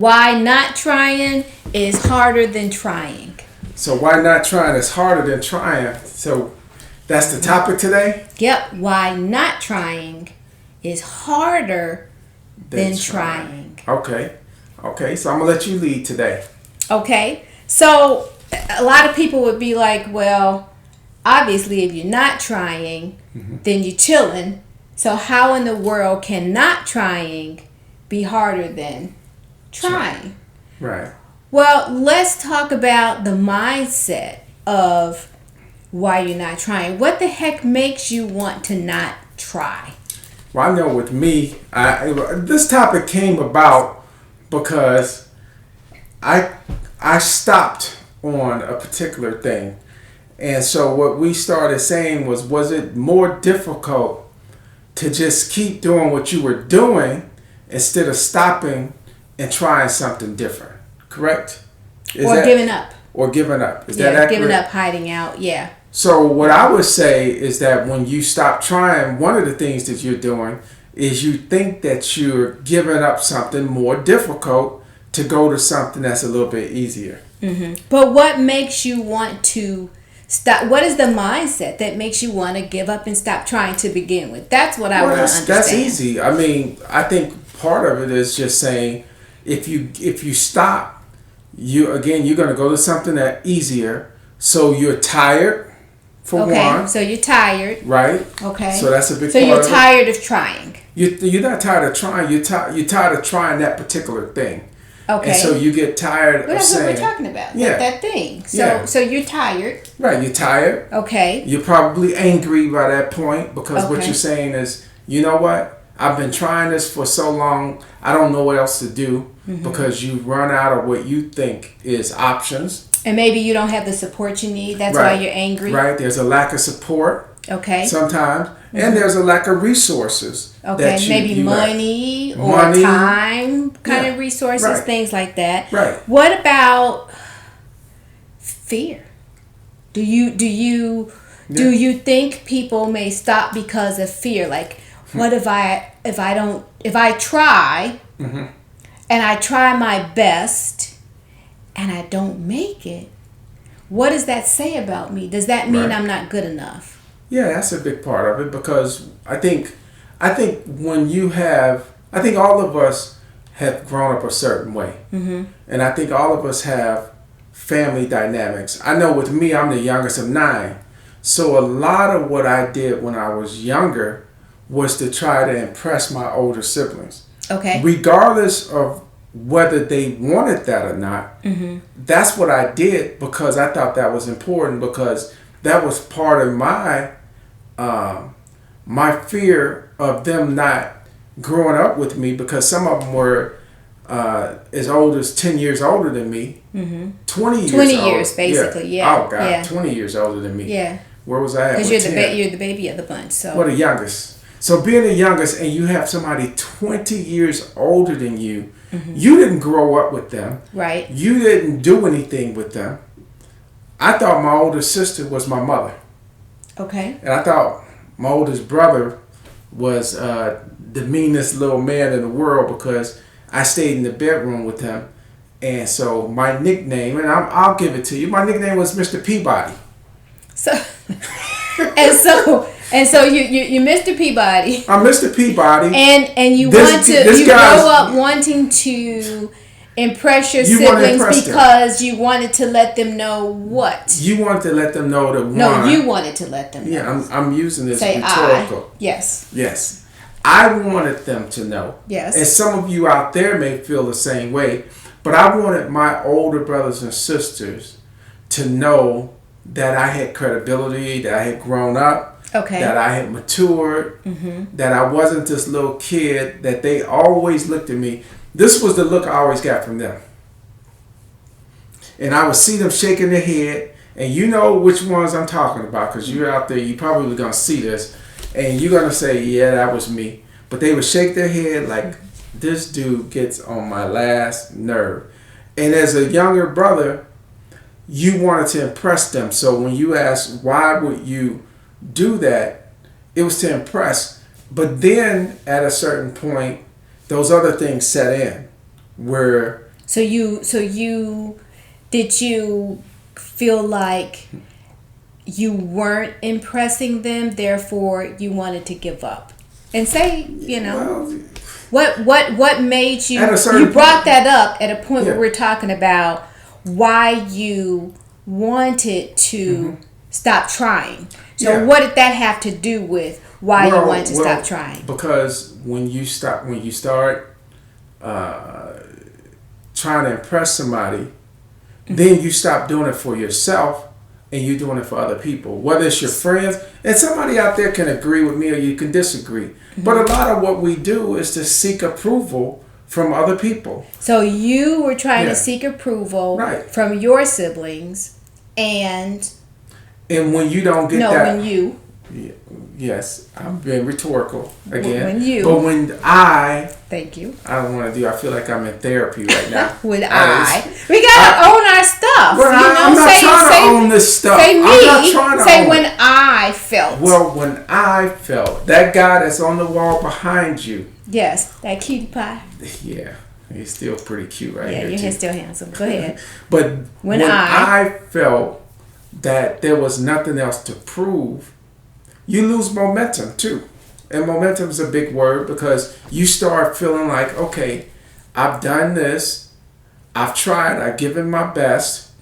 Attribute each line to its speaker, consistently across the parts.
Speaker 1: Why not trying is harder than trying.
Speaker 2: So why not trying is harder than trying. So that's the topic today?
Speaker 1: Yep. Why not trying is harder than trying.
Speaker 2: Okay. So I'm going to let you lead today.
Speaker 1: Okay. So a lot of people would be like, well, obviously if you're not trying, then you're chilling. So how in the world can not trying be harder than trying?
Speaker 2: Right.
Speaker 1: Well, let's talk about the mindset of why you're not trying. What the heck makes you want to not try?
Speaker 2: Well, I know with me, this topic came about because I stopped on a particular thing. And so what we started saying was it more difficult to just keep doing what you were doing instead of stopping and trying something different? Correct?
Speaker 1: Giving up.
Speaker 2: Or giving up. Is that accurate?
Speaker 1: Giving up, hiding out, yeah.
Speaker 2: So what I would say is that when you stop trying, one of the things that you're doing is you think that you're giving up something more difficult to go to something that's a little bit easier.
Speaker 1: Mm-hmm. But what makes you want to stop? What is the mindset that makes you want to give up and stop trying to begin with? That's what I want to understand.
Speaker 2: That's easy. I mean, I think part of it is just saying if you stop, you're going to go to something that's easier. So you're tired. For one.
Speaker 1: So you're tired.
Speaker 2: Right.
Speaker 1: Okay.
Speaker 2: So that's a big part of it.
Speaker 1: So you're tired of trying.
Speaker 2: You're not tired of trying. You're tired of trying that particular thing.
Speaker 1: Okay.
Speaker 2: And so you get tired of
Speaker 1: that's
Speaker 2: saying.
Speaker 1: That's what we're talking about.
Speaker 2: Yeah.
Speaker 1: That thing. So you're tired.
Speaker 2: Right. You're tired.
Speaker 1: Okay.
Speaker 2: You're probably angry by that point because what you're saying is, you know what? I've been trying this for so long. I don't know what else to do because you've run out of what you think is options.
Speaker 1: And maybe you don't have the support you need. That's why you're angry.
Speaker 2: Right. There's a lack of support.
Speaker 1: Okay.
Speaker 2: Sometimes. And there's a lack of resources.
Speaker 1: Okay. Maybe money or time kind of resources, things like that.
Speaker 2: Right.
Speaker 1: What about fear? Do you think people may stop because of fear? Like, what if I try and I try my best and I don't make it? What does that say about me? Does that mean I'm not good enough?
Speaker 2: Yeah, that's a big part of it because I think all of us have grown up a certain way. And I think all of us have family dynamics. I know with me, I'm the youngest of 9. So a lot of what I did when I was younger was to try to impress my older siblings.
Speaker 1: Okay.
Speaker 2: Regardless of whether they wanted that or not, that's what I did because I thought that was important because that was part of my fear of them not growing up with me because some of them were as old as 10 years older than me, 20 years
Speaker 1: basically, yeah.
Speaker 2: Oh, God, 20 years older than me.
Speaker 1: Yeah.
Speaker 2: Where was I at?
Speaker 1: Because you're the baby of the bunch. So.
Speaker 2: Well, the youngest. So being the youngest and you have somebody 20 years older than you, you didn't grow up with them.
Speaker 1: Right.
Speaker 2: You didn't do anything with them. I thought my older sister was my mother.
Speaker 1: Okay.
Speaker 2: And I thought my oldest brother was the meanest little man in the world because I stayed in the bedroom with him. And so my nickname, and I'll give it to you, my nickname was Mr. Peabody.
Speaker 1: So, and so you Mr. Peabody.
Speaker 2: I'm Mr. Peabody.
Speaker 1: And you grow up wanting to impress your siblings because you wanted to let them know what?
Speaker 2: You wanted to let them know that
Speaker 1: No, you wanted to let them know.
Speaker 2: Yeah, I'm using this
Speaker 1: Say
Speaker 2: rhetorical.
Speaker 1: Yes.
Speaker 2: I wanted them to know.
Speaker 1: Yes.
Speaker 2: And some of you out there may feel the same way, but I wanted my older brothers and sisters to know that I had credibility, that I had grown up, that I had matured, that I wasn't this little kid, that they always looked at me. This was the look I always got from them. And I would see them shaking their head, and you know which ones I'm talking about because you're out there, you probably going to see this, and you're going to say, yeah, that was me. But they would shake their head like, this dude gets on my last nerve. And as a younger brother, you wanted to impress them. So when you asked, why would you do that? It was to impress. But then at a certain point, those other things set in where
Speaker 1: Did you feel like you weren't impressing them, therefore you wanted to give up? And say, what made you, you brought that up at a point where we're talking about why you wanted to stop trying. So what did that have to do with why you wanted to stop trying?
Speaker 2: Because when you start trying to impress somebody, then you stop doing it for yourself and you're doing it for other people. Whether it's your friends, and somebody out there can agree with me or you can disagree. But a lot of what we do is to seek approval from other people.
Speaker 1: So you were trying to seek approval from your siblings, and
Speaker 2: when you don't get yes, I'm being rhetorical again. When
Speaker 1: thank you.
Speaker 2: I don't want to I feel like I'm in therapy right now.
Speaker 1: We gotta own our stuff.
Speaker 2: Well, I'm not trying to own this stuff.
Speaker 1: Say me.
Speaker 2: I'm not trying to
Speaker 1: say
Speaker 2: own
Speaker 1: when
Speaker 2: it.
Speaker 1: I felt.
Speaker 2: Well, when I felt that guy that's on the wall behind you.
Speaker 1: Yes, that cutie pie.
Speaker 2: Yeah, he's still pretty cute right here.
Speaker 1: Yeah, your hair's still handsome. Go ahead.
Speaker 2: But when I felt that there was nothing else to prove, you lose momentum too. And momentum is a big word because you start feeling like, okay, I've done this. I've tried. I've given my best.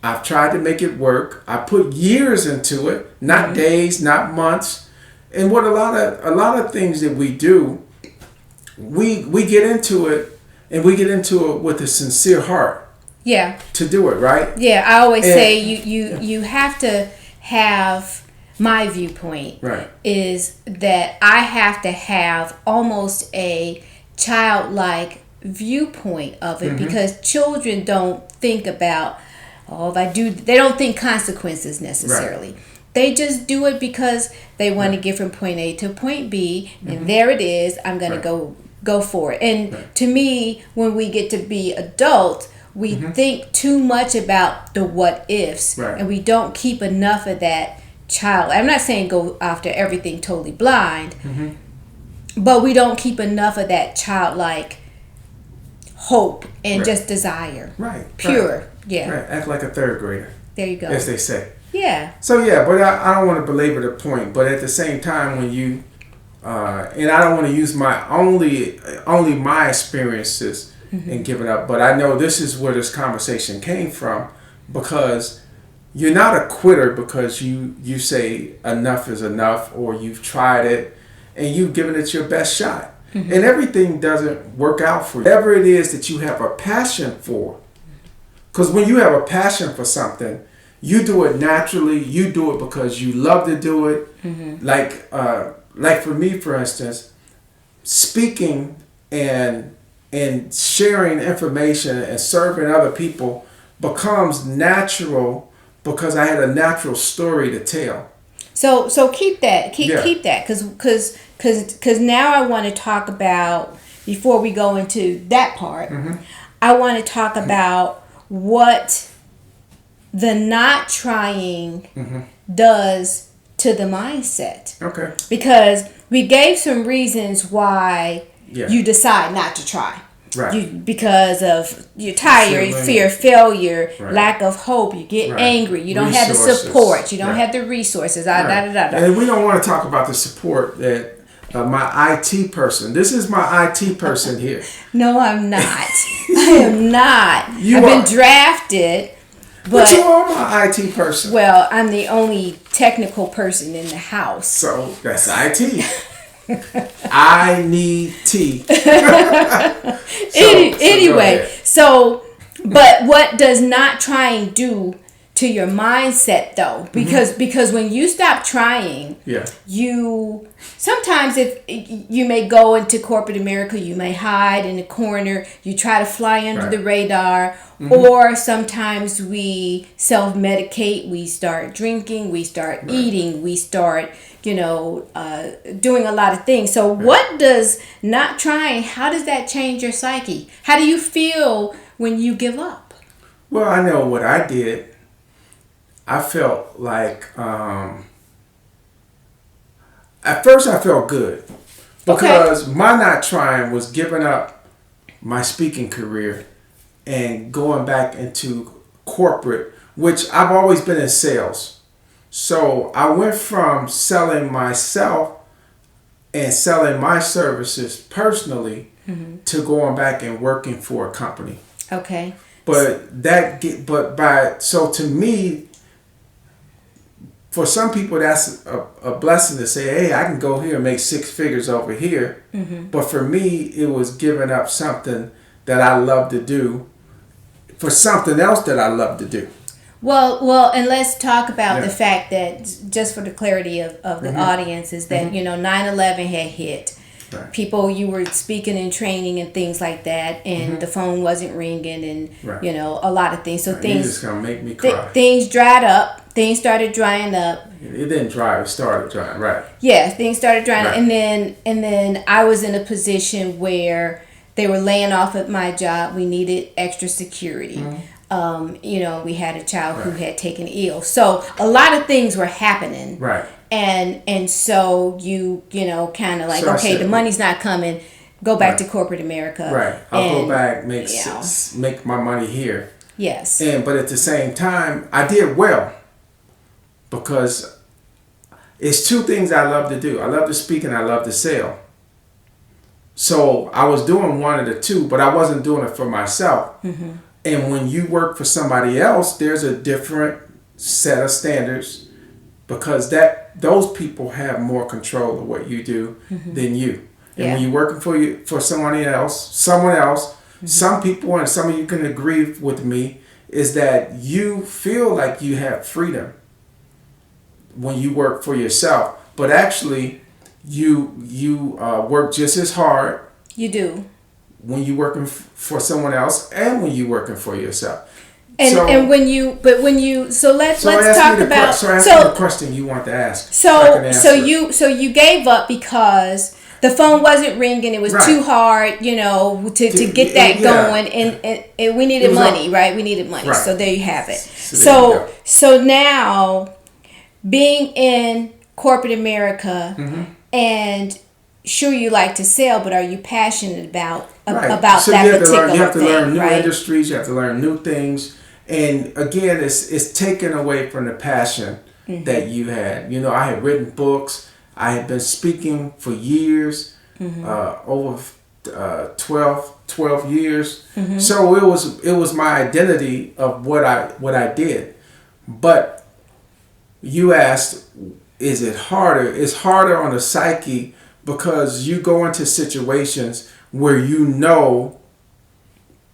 Speaker 2: I've tried to make it work. I put years into it, not days, not months. And what a lot of things that we do, we get into it, and we get into it with a sincere heart.
Speaker 1: Yeah.
Speaker 2: To do it, right?
Speaker 1: Yeah, I always say you have to have. My viewpoint is that I have to have almost a childlike viewpoint of it because children don't think about, they don't think consequences necessarily. They just do it because they want to get from point A to point B, and there it is. I'm going to go for it. And to me, when we get to be adults, we think too much about the what ifs, and we don't keep enough of that child. I'm not saying go after everything totally blind, but we don't keep enough of that childlike hope and just desire. Pure. Yeah.
Speaker 2: Act like a third grader.
Speaker 1: There you go.
Speaker 2: As they say.
Speaker 1: Yeah.
Speaker 2: So but I don't want to belabor the point, but at the same time when you and I don't want to use my only my experiences in giving up, but I know this is where this conversation came from, because you're not a quitter because you say enough is enough, or you've tried it and you've given it your best shot. And everything doesn't work out for you. Whatever it is that you have a passion for, because when you have a passion for something, you do it naturally. You do it because you love to do it. Like for me, for instance, speaking and sharing information and serving other people becomes natural because I had a natural story to tell.
Speaker 1: So keep that, keep that, because now I want to talk about, before we go into that part, I want to talk about what the not trying does to the mindset.
Speaker 2: Okay.
Speaker 1: Because we gave some reasons why you decide not to try.
Speaker 2: Right.
Speaker 1: Because of you're tired, you fear failure, lack of hope, you get angry, you don't have the support, you don't have the resources,
Speaker 2: And we don't want to talk about the support that my IT person. This is my IT person here.
Speaker 1: No, I'm not. I am not. I've been drafted.
Speaker 2: But you are my IT person.
Speaker 1: Well, I'm the only technical person in the house.
Speaker 2: So that's IT. I need tea.
Speaker 1: Anyway, but what does not trying do to your mindset though? Because when you stop trying, you sometimes, if you may go into corporate America, you may hide in a corner, you try to fly under the radar, or sometimes we self-medicate, we start drinking, we start eating, we start doing a lot of things. So what does not trying, how does that change your psyche? How do you feel when you give up?
Speaker 2: Well, I know what I did. I felt like, at first I felt good because my not trying was giving up my speaking career and going back into corporate, which I've always been in sales. So I went from selling myself and selling my services personally to going back and working for a company.
Speaker 1: Okay.
Speaker 2: So to me, for some people that's a blessing to say, hey, I can go here and make six figures over here. But for me, it was giving up something that I love to do for something else that I love to do.
Speaker 1: Well, and let's talk about the fact that, just for the clarity of the audience, is that 9/11 had hit. Right. People, you were speaking and training and things like that, and the phone wasn't ringing, and a lot of things. So things
Speaker 2: you're just gonna make me cry.
Speaker 1: Things dried up. Things started drying up.
Speaker 2: It didn't dry. It started drying. Right.
Speaker 1: Yeah, things started drying up, and then I was in a position where they were laying off at my job. We needed extra security. We had a child who had taken ill. So a lot of things were happening. Right. And so you kind of like, so okay, the money's not coming. Go back to corporate America.
Speaker 2: Right. I'll go back, make my money here.
Speaker 1: Yes.
Speaker 2: But at the same time, I did well because it's two things I love to do. I love to speak and I love to sell. So I was doing one of the two, but I wasn't doing it for myself. And when you work for somebody else, there's a different set of standards because those people have more control of what you do than you. And when you're working for someone else, some people, and some of you can agree with me, is that you feel like you have freedom when you work for yourself, but actually you work just as hard.
Speaker 1: You do.
Speaker 2: When you're working for someone else and when you're working for yourself.
Speaker 1: Let's talk about
Speaker 2: the question you want to ask.
Speaker 1: So you gave up because the phone wasn't ringing. It was too hard, to get that going, and we needed money, right? We needed money. Right. So there you have it. So now, being in corporate America, and sure, you like to sell, but are you passionate about that particular thing?
Speaker 2: You have to learn new industries. You have to learn new things. And again, it's taken away from the passion that you had. I had written books. I had been speaking for years, over 12 years. So it was my identity of what I did. But you asked, is it harder? It's harder on the psyche because you go into situations where you know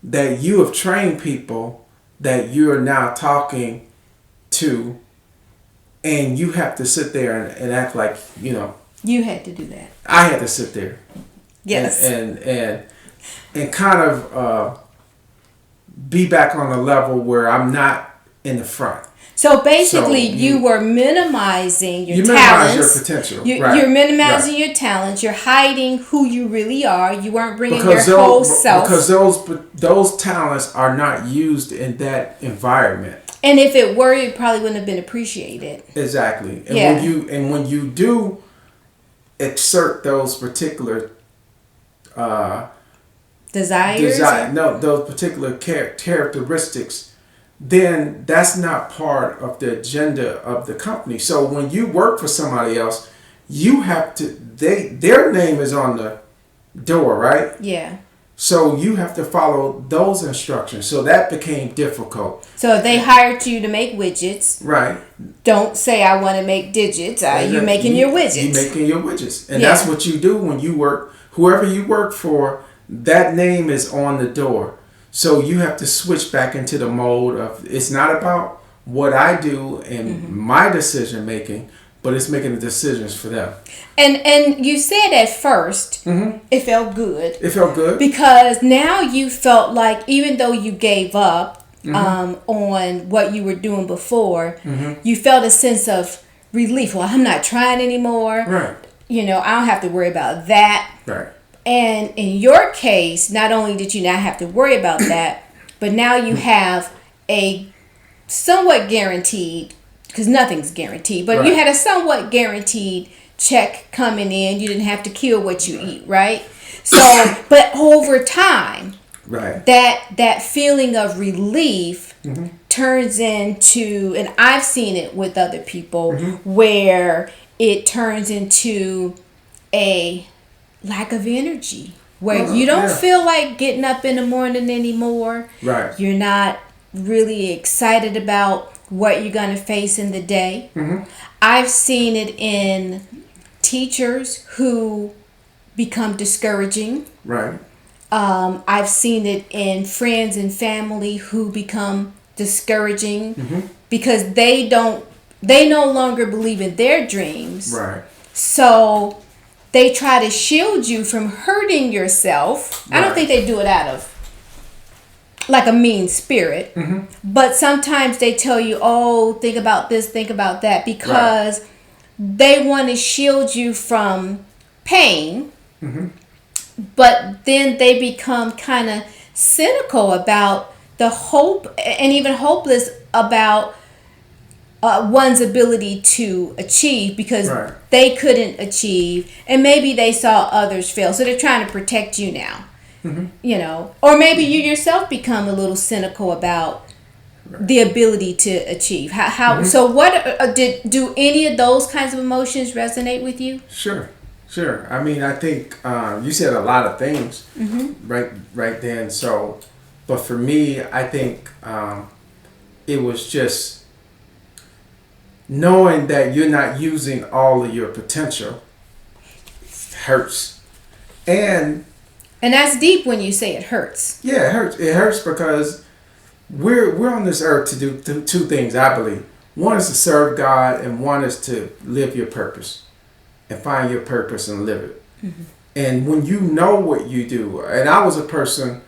Speaker 2: that you have trained people that you're now talking to, and you have to sit there and act like,
Speaker 1: You had to do that.
Speaker 2: I had to sit there.
Speaker 1: Yes.
Speaker 2: And kind of be back on a level where I'm not in the front.
Speaker 1: So basically, you were minimizing your talents.
Speaker 2: Minimize your potential.
Speaker 1: You're minimizing your talents. You're hiding who you really are. You weren't bringing your whole self.
Speaker 2: Because those talents are not used in that environment.
Speaker 1: And if it were, it probably wouldn't have been appreciated.
Speaker 2: Exactly. And when you do exert those particular
Speaker 1: desires,
Speaker 2: those particular characteristics, then that's not part of the agenda of the company. So when you work for somebody else, you have to, their name is on the door, right?
Speaker 1: Yeah.
Speaker 2: So you have to follow those instructions. So that became difficult.
Speaker 1: So if they hired you to make widgets,
Speaker 2: right?
Speaker 1: Don't say I want to make digits. You're making your widgets.
Speaker 2: You're making your widgets, and that's what you do when you work. Whoever you work for, that name is on the door. So you have to switch back into the mode of, it's not about what I do and my decision making, but it's making the decisions for them.
Speaker 1: And you said at first, it felt good.
Speaker 2: It felt good.
Speaker 1: Because now you felt like, even though you gave up on what you were doing before, you felt a sense of relief. Well, I'm not trying anymore. Right. I don't have to worry about that. Right. And in your case, not only did you not have to worry about that, but now you have a somewhat guaranteed, because nothing's guaranteed, but you had a somewhat guaranteed check coming in. You didn't have to kill what you eat, right? So, but over time,
Speaker 2: Right.
Speaker 1: that feeling of relief turns into, and I've seen it with other people, where it turns into a lack of energy, where you don't feel like getting up in the morning anymore.
Speaker 2: Right.
Speaker 1: You're not really excited about what you're going to face in the day. I've seen it in teachers who become discouraging.
Speaker 2: Right.
Speaker 1: I've seen it in friends and family who become discouraging because they no longer believe in their dreams.
Speaker 2: Right.
Speaker 1: So they try to shield you from hurting yourself. I don't think they do it out of like a mean spirit, but sometimes they tell you, oh, think about this, think about that, because they want to shield you from pain. But then they become kind of cynical about the hope, and even hopeless about one's ability to achieve, because they couldn't achieve, and maybe they saw others fail, so they're trying to protect you now. You know, or maybe you yourself become a little cynical about the ability to achieve. How so? What do any of those kinds of emotions resonate with you?
Speaker 2: Sure. I mean, I think you said a lot of things right then. So, but for me, I think it was just knowing that you're not using all of your potential hurts. And
Speaker 1: that's deep when you say it hurts.
Speaker 2: Yeah, it hurts. It hurts because we're on this earth to do two things, I believe. One is to serve God, and one is to live your purpose and find your purpose and live it. And when you know what you do, and I was a person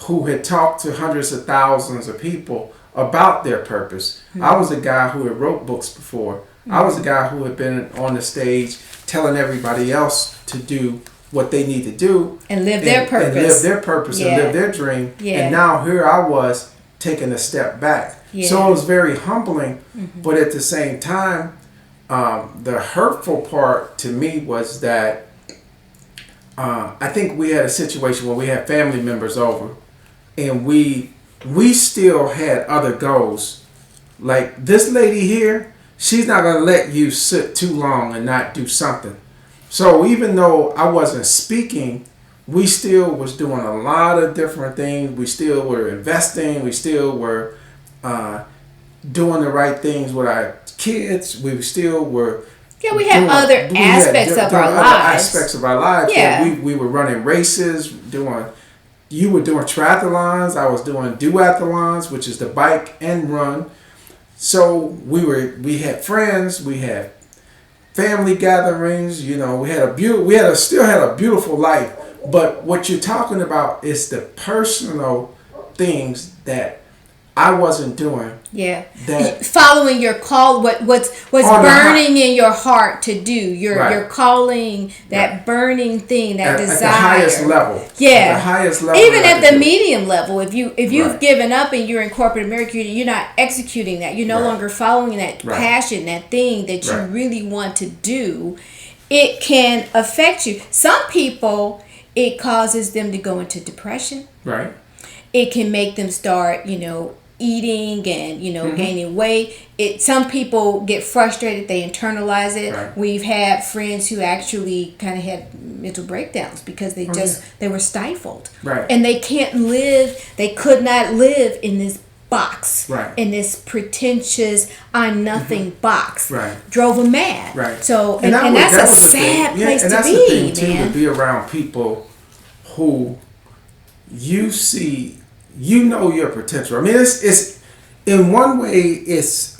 Speaker 2: who had talked to hundreds of thousands of people about their purpose. I was a guy who had wrote books before. I was a guy who had been on the stage telling everybody else to do what they need to do
Speaker 1: and live their purpose
Speaker 2: and live their dream. And now here I was taking a step back. So it was very humbling, but at the same time, the hurtful part to me was that I think we had a situation where we had family members over, and we still had other goals. Like this lady here, she's not going to let you sit too long and not do something. So even though I wasn't speaking, we still was doing a lot of different things. We still were investing. We still were doing the right things with our kids. We still were.
Speaker 1: Yeah, we had other aspects of our lives.
Speaker 2: Aspects of our lives.
Speaker 1: Yeah.
Speaker 2: We were running races, you were doing triathlons. I was doing duathlons, which is the bike and run. So we had friends. We had family gatherings. You know, we still had a beautiful life. But what you're talking about is the personal things that I wasn't doing.
Speaker 1: Yeah. Following your call, what's burning in your heart to do. You're calling that burning thing, that desire. At the
Speaker 2: highest level.
Speaker 1: Yeah.
Speaker 2: At the highest level.
Speaker 1: Even at the medium level, if you've given up and you're in corporate America, you're not executing that. You're no longer following that passion, that thing that you really want to do. It can affect you. Some people, it causes them to go into depression.
Speaker 2: Right.
Speaker 1: It can make them start, eating and gaining weight. Some people get frustrated, they internalize it.
Speaker 2: Right.
Speaker 1: We've had friends who actually kind of had mental breakdowns because they were stifled.
Speaker 2: Right.
Speaker 1: And they could not live in this box, in this pretentious I'm nothing box.
Speaker 2: Right.
Speaker 1: Drove them mad.
Speaker 2: Right.
Speaker 1: So and that's a sad place to be, man. And that's the thing too,
Speaker 2: to be around people who you see. You know your potential. I mean, it's in one way it's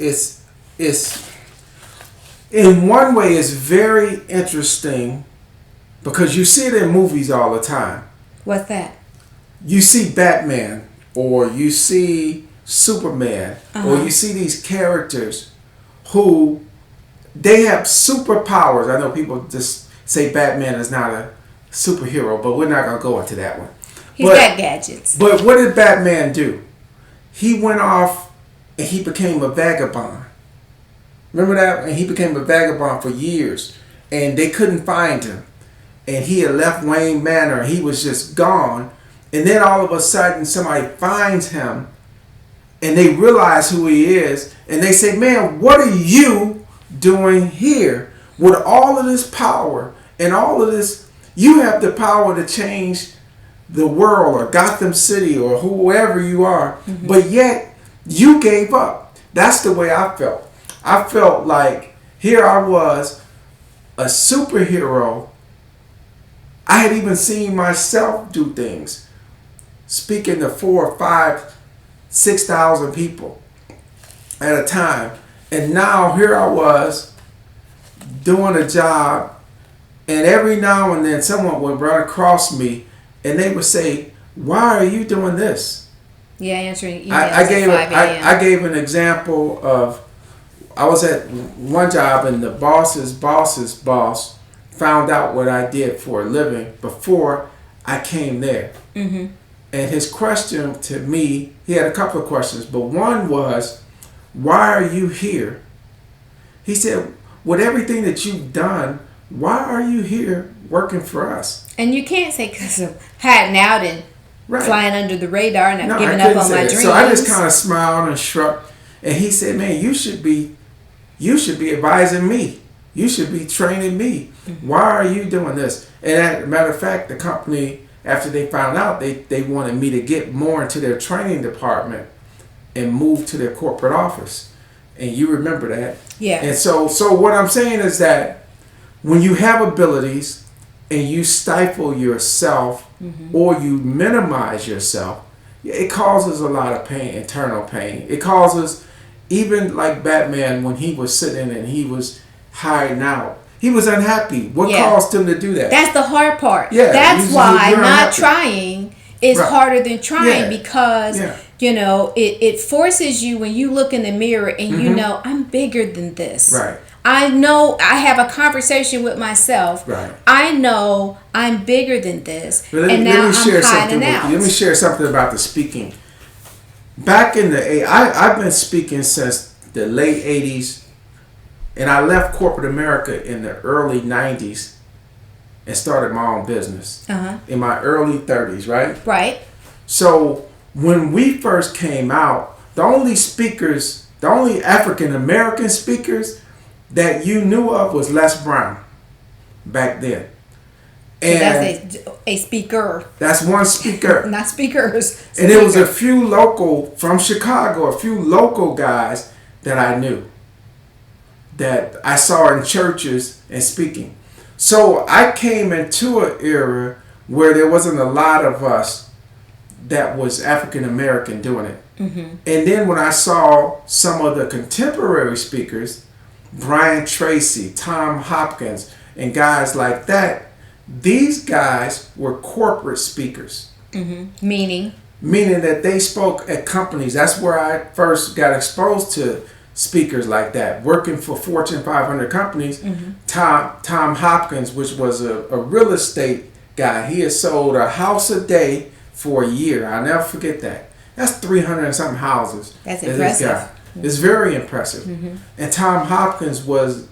Speaker 2: very interesting because you see it in movies all the time.
Speaker 1: What's that?
Speaker 2: You see Batman, or you see Superman, or you see these characters who they have superpowers. I know people just say Batman is not a superhero, but we're not gonna go into that one.
Speaker 1: He's got gadgets.
Speaker 2: But what did Batman do? He went off and he became a vagabond. Remember that? And he became a vagabond for years. And they couldn't find him. And he had left Wayne Manor. He was just gone. And then all of a sudden somebody finds him and they realize who he is. And they say, man, what are you doing here? With all of this power and all of this, you have the power to change the world or Gotham City or whoever you are. Mm-hmm. But yet you gave up. That's the way I felt. I felt like here I was, a superhero. I had even seen myself do things, speaking to 4,000, 5,000, 6,000 people at a time. And now here I was doing a job, and every now and then someone would run across me and they would say, why are you doing this?
Speaker 1: Yeah, answering emails
Speaker 2: I gave an example of, I was at one job and the boss's boss found out what I did for a living before I came there. Mm-hmm. And his question to me, he had a couple of questions, but one was, why are you here? He said, with everything that you've done, why are you here working for us?
Speaker 1: And you can't say because of hiding out and flying under the radar and not giving up on my dreams.
Speaker 2: So I just kind of smiled and shrugged. And he said, man, you should be advising me. You should be training me. Mm-hmm. Why are you doing this? And as a matter of fact, the company, after they found out, they wanted me to get more into their training department and move to their corporate office. And you remember that.
Speaker 1: Yeah.
Speaker 2: And so what I'm saying is that when you have abilities and you stifle yourself, mm-hmm. or you minimize yourself, it causes a lot of pain, internal pain. It causes, even like Batman, when he was sitting and he was hiding out, he was unhappy. What caused him to do that?
Speaker 1: That's the hard part.
Speaker 2: Yeah,
Speaker 1: that's why not trying is harder than trying, because you know it forces you, when you look in the mirror and mm-hmm. you know, I'm bigger than this.
Speaker 2: Right.
Speaker 1: I know, I have a conversation with myself.
Speaker 2: Right.
Speaker 1: I know I'm bigger than this, and now I'm hiding out.
Speaker 2: Let me share something about the speaking. Back in the I've been speaking since the late 80s, and I left corporate America in the early 90s and started my own business in my early 30s, right?
Speaker 1: Right.
Speaker 2: So when we first came out, the only African American speakers that you knew of was Les Brown back then.
Speaker 1: And so that's a speaker.
Speaker 2: That's one speaker.
Speaker 1: Not speakers.
Speaker 2: And there was a few local, from Chicago, a few local guys that I knew, that I saw in churches and speaking. So I came into an era where there wasn't a lot of us that was African American doing it. Mm-hmm. And then when I saw some of the contemporary speakers, Brian Tracy, Tom Hopkins, and guys like that, these guys were corporate speakers.
Speaker 1: Mm-hmm. Meaning
Speaker 2: that they spoke at companies. That's where I first got exposed to speakers like that, working for Fortune 500 companies. Mm-hmm. Tom Hopkins, which was a real estate guy, he had sold a house a day for a year. I'll never forget that. That's 300 and something houses.
Speaker 1: That's impressive.
Speaker 2: Mm-hmm. It's very impressive. Mm-hmm. And Tom Hopkins was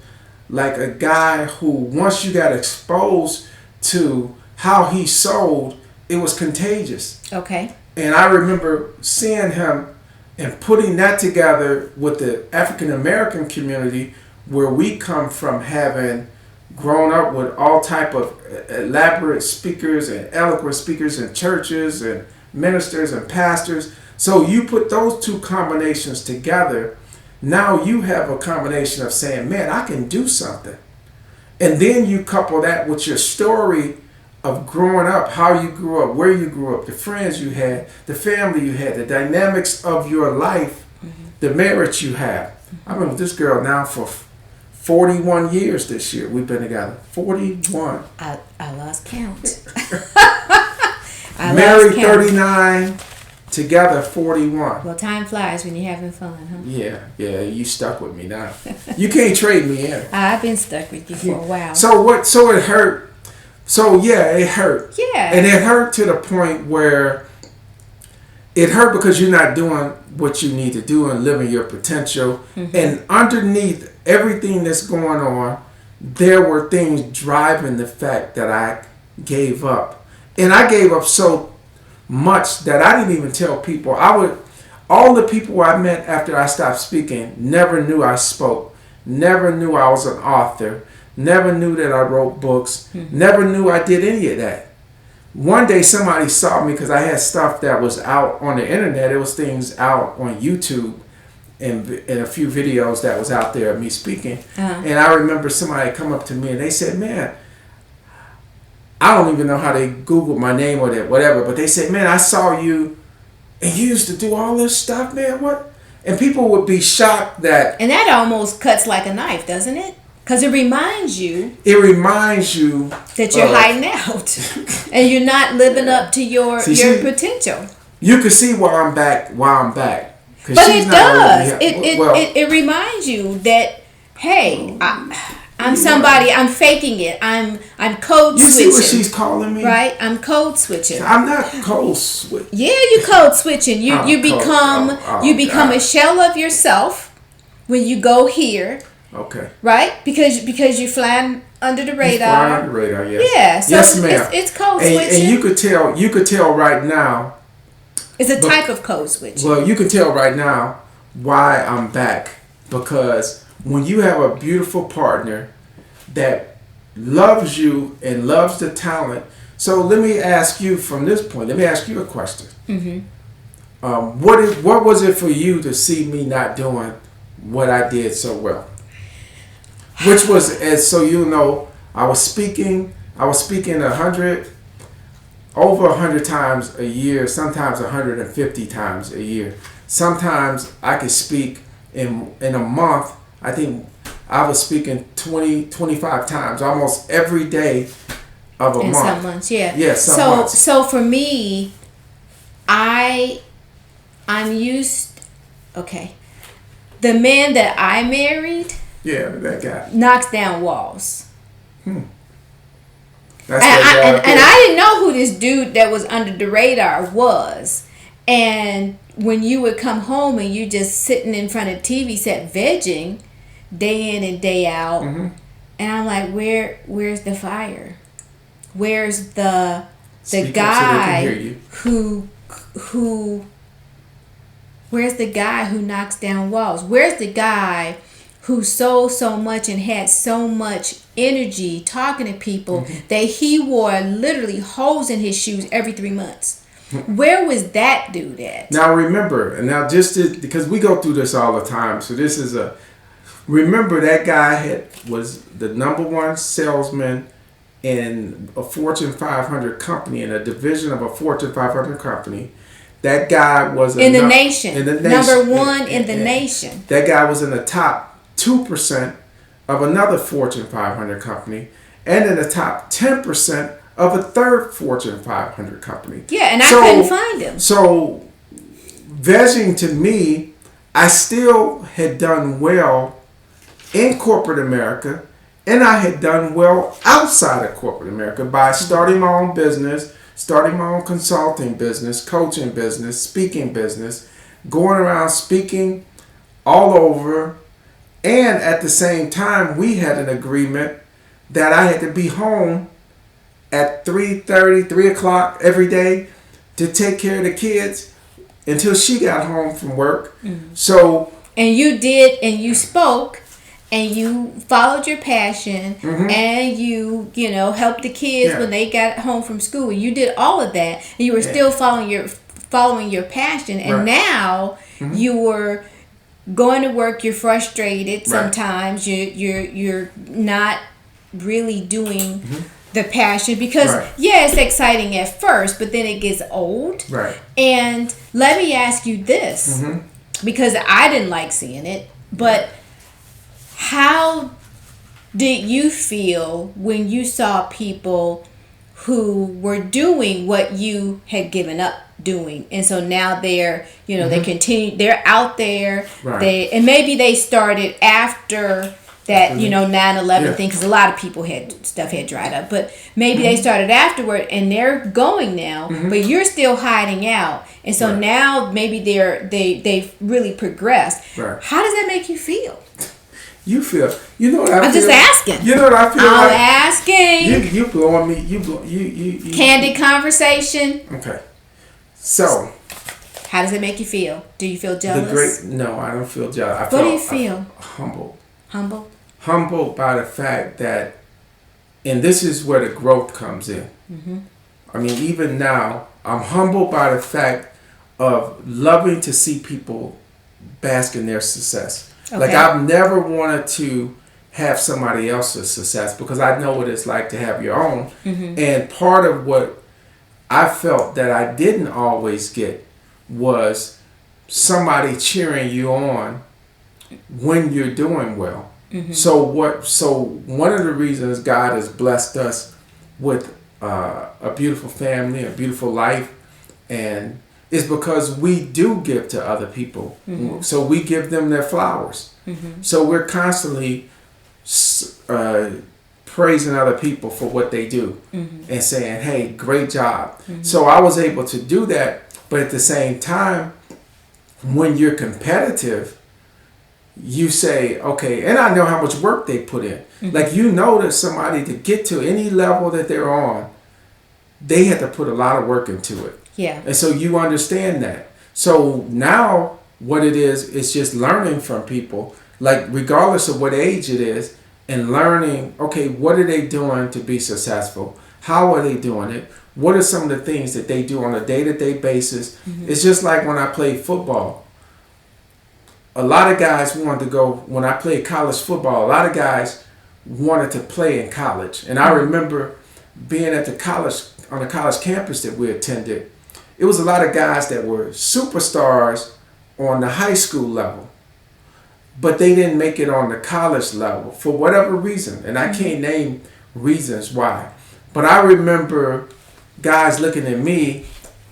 Speaker 2: like a guy who, once you got exposed to how he sold, it was contagious.
Speaker 1: Okay.
Speaker 2: And I remember seeing him and putting that together with the African American community, where we come from, having grown up with all type of elaborate speakers and eloquent speakers in churches and ministers and pastors. So you put those two combinations together, now you have a combination of saying, man, I can do something. And then you couple that with your story of growing up, how you grew up, where you grew up, the friends you had, the family you had, the dynamics of your life, mm-hmm. the marriage you have. Mm-hmm. I've been with this girl now for 41 years this year. We've been together. 41.
Speaker 1: I lost count.
Speaker 2: Married 39, together 41.
Speaker 1: Well, time flies when you're having fun, huh?
Speaker 2: Yeah, you stuck with me now. You can't trade me in.
Speaker 1: I've been stuck with you for a while.
Speaker 2: So it hurt. So yeah, it hurt.
Speaker 1: Yeah.
Speaker 2: And it hurt to the point where it hurt because you're not doing what you need to do and living your potential. Mm-hmm. And underneath everything that's going on, there were things driving the fact that I gave up. And I gave up so much that I didn't even tell people. All the people I met after I stopped speaking never knew I spoke, never knew I was an author, never knew that I wrote books, never knew I did any of that. One day somebody saw me because I had stuff that was out on the internet. It was things out on YouTube and a few videos that was out there of me speaking. And I remember somebody come up to me and they said, man, I don't even know how they Googled my name or that, whatever, but they said, man, I saw you and you used to do all this stuff, man, what? And people would be shocked that...
Speaker 1: And that almost cuts like a knife, doesn't it? Because it reminds you...
Speaker 2: that
Speaker 1: you're hiding out. And you're not living up to your potential.
Speaker 2: You can see why I'm back.
Speaker 1: But it does. It reminds you that, hey, I'm somebody. I'm faking it. I'm code switching.
Speaker 2: You see what she's calling me?
Speaker 1: Right? I'm code switching.
Speaker 2: I'm not code switching.
Speaker 1: Yeah, you code switching. You become a shell of yourself when you go here.
Speaker 2: Okay.
Speaker 1: Right? Because you're flying under the radar.
Speaker 2: Flying under the radar. Yes.
Speaker 1: Yeah. So
Speaker 2: yes, ma'am.
Speaker 1: It's code switching.
Speaker 2: And you could tell right now.
Speaker 1: It's a type of code switching.
Speaker 2: Well, you can tell right now why I'm back, because when you have a beautiful partner that loves you and loves the talent. So let me ask you from this point. Let me ask you a question. What was it for you to see me not doing what I did so well? Which was, as so you know, I was speaking over 100 times a year, sometimes 150 times a year. Sometimes I could speak in a month. I think I was speaking 20, 25 times, almost every day of a month.
Speaker 1: In some months, yeah.
Speaker 2: Yeah, some months.
Speaker 1: So for me, I'm used, okay. The man that I married...
Speaker 2: Yeah, that guy.
Speaker 1: Knocks down walls.
Speaker 2: That's
Speaker 1: and I didn't know who this dude that was under the radar was. And when you would come home and you just sitting in front of TV set vegging day in and day out, and I'm like, where's the fire? Where's the guy who where's the guy who knocks down walls? Where's the guy who sold so much and had so much energy talking to people that he wore literally holes in his shoes every 3 months? Where was that dude at?
Speaker 2: Now remember, because we go through this all the time, so this is remember that guy was the number one salesman in a Fortune 500 company, in a division of a Fortune 500 company. That guy was
Speaker 1: in the nation. Number one in the nation.
Speaker 2: That guy was in the top 2% of another Fortune 500 company, and in the top 10% of a third Fortune 500 company.
Speaker 1: Yeah, and I couldn't find him.
Speaker 2: So, vegging to me, I still had done well in corporate America, and I had done well outside of corporate America by starting my own business, starting my own consulting business, coaching business, speaking business, going around speaking all over. And at the same time, we had an agreement that I had to be home at 3:30, 3 o'clock every day to take care of the kids until she got home from work. So...
Speaker 1: And you did, and you spoke, and you followed your passion, and you helped the kids when they got home from school. And you did all of that, and you were still following your passion. And now you were... going to work, you're frustrated sometimes. You're not really doing the passion because it's exciting at first, but then it gets old.
Speaker 2: Right.
Speaker 1: And let me ask you this, because I didn't like seeing it, but how did you feel when you saw people who were doing what you had given up doing, and so now they're they continue, they're out there, and maybe they started after that 9/11 thing, because a lot of people had dried up, but maybe they started afterward and they're going now, but you're still hiding out, and so now maybe they've really progressed. How does that make you feel?
Speaker 2: You feel, what I feel?
Speaker 1: I'm just asking.
Speaker 2: You know what I feel?
Speaker 1: I'm asking.
Speaker 2: You blowing me. You
Speaker 1: Candid conversation.
Speaker 2: Okay. So,
Speaker 1: how does it make you feel? Do you feel jealous?
Speaker 2: No, I don't feel jealous.
Speaker 1: What do you feel?
Speaker 2: Humble.
Speaker 1: Humble?
Speaker 2: Humbled by the fact that, and this is where the growth comes in.
Speaker 1: Mm-hmm.
Speaker 2: I mean, even now, I'm humbled by the fact of loving to see people bask in their success.
Speaker 1: Okay.
Speaker 2: Like, I've never wanted to have somebody else's success because I know what it's like to have your own.
Speaker 1: Mm-hmm.
Speaker 2: And part of what I felt that I didn't always get was somebody cheering you on when you're doing well.
Speaker 1: Mm-hmm.
Speaker 2: So one of the reasons God has blessed us with a beautiful family, a beautiful life, and is because we do give to other people.
Speaker 1: Mm-hmm.
Speaker 2: So we give them their flowers.
Speaker 1: Mm-hmm.
Speaker 2: So we're constantly praising other people for what they do,
Speaker 1: mm-hmm.
Speaker 2: and saying, hey, great job.
Speaker 1: Mm-hmm.
Speaker 2: So I was able to do that, but at the same time, when you're competitive, you say, okay, and I know how much work they put in.
Speaker 1: Mm-hmm.
Speaker 2: Like, you know that somebody to get to any level that they're on, they had to put a lot of work into it.
Speaker 1: Yeah.
Speaker 2: And so you understand that. So now what it is just learning from people, like regardless of what age it is, and learning, okay, what are they doing to be successful? How are they doing it? What are some of the things that they do on a day-to-day basis? Mm-hmm. It's just like when I played football. A lot of guys wanted to go, when I played college football, a lot of guys wanted to play in college. And I remember being at on the college campus that we attended, it was a lot of guys that were superstars on the high school level, but they didn't make it on the college level for whatever reason. And I can't name reasons why. But I remember guys looking at me,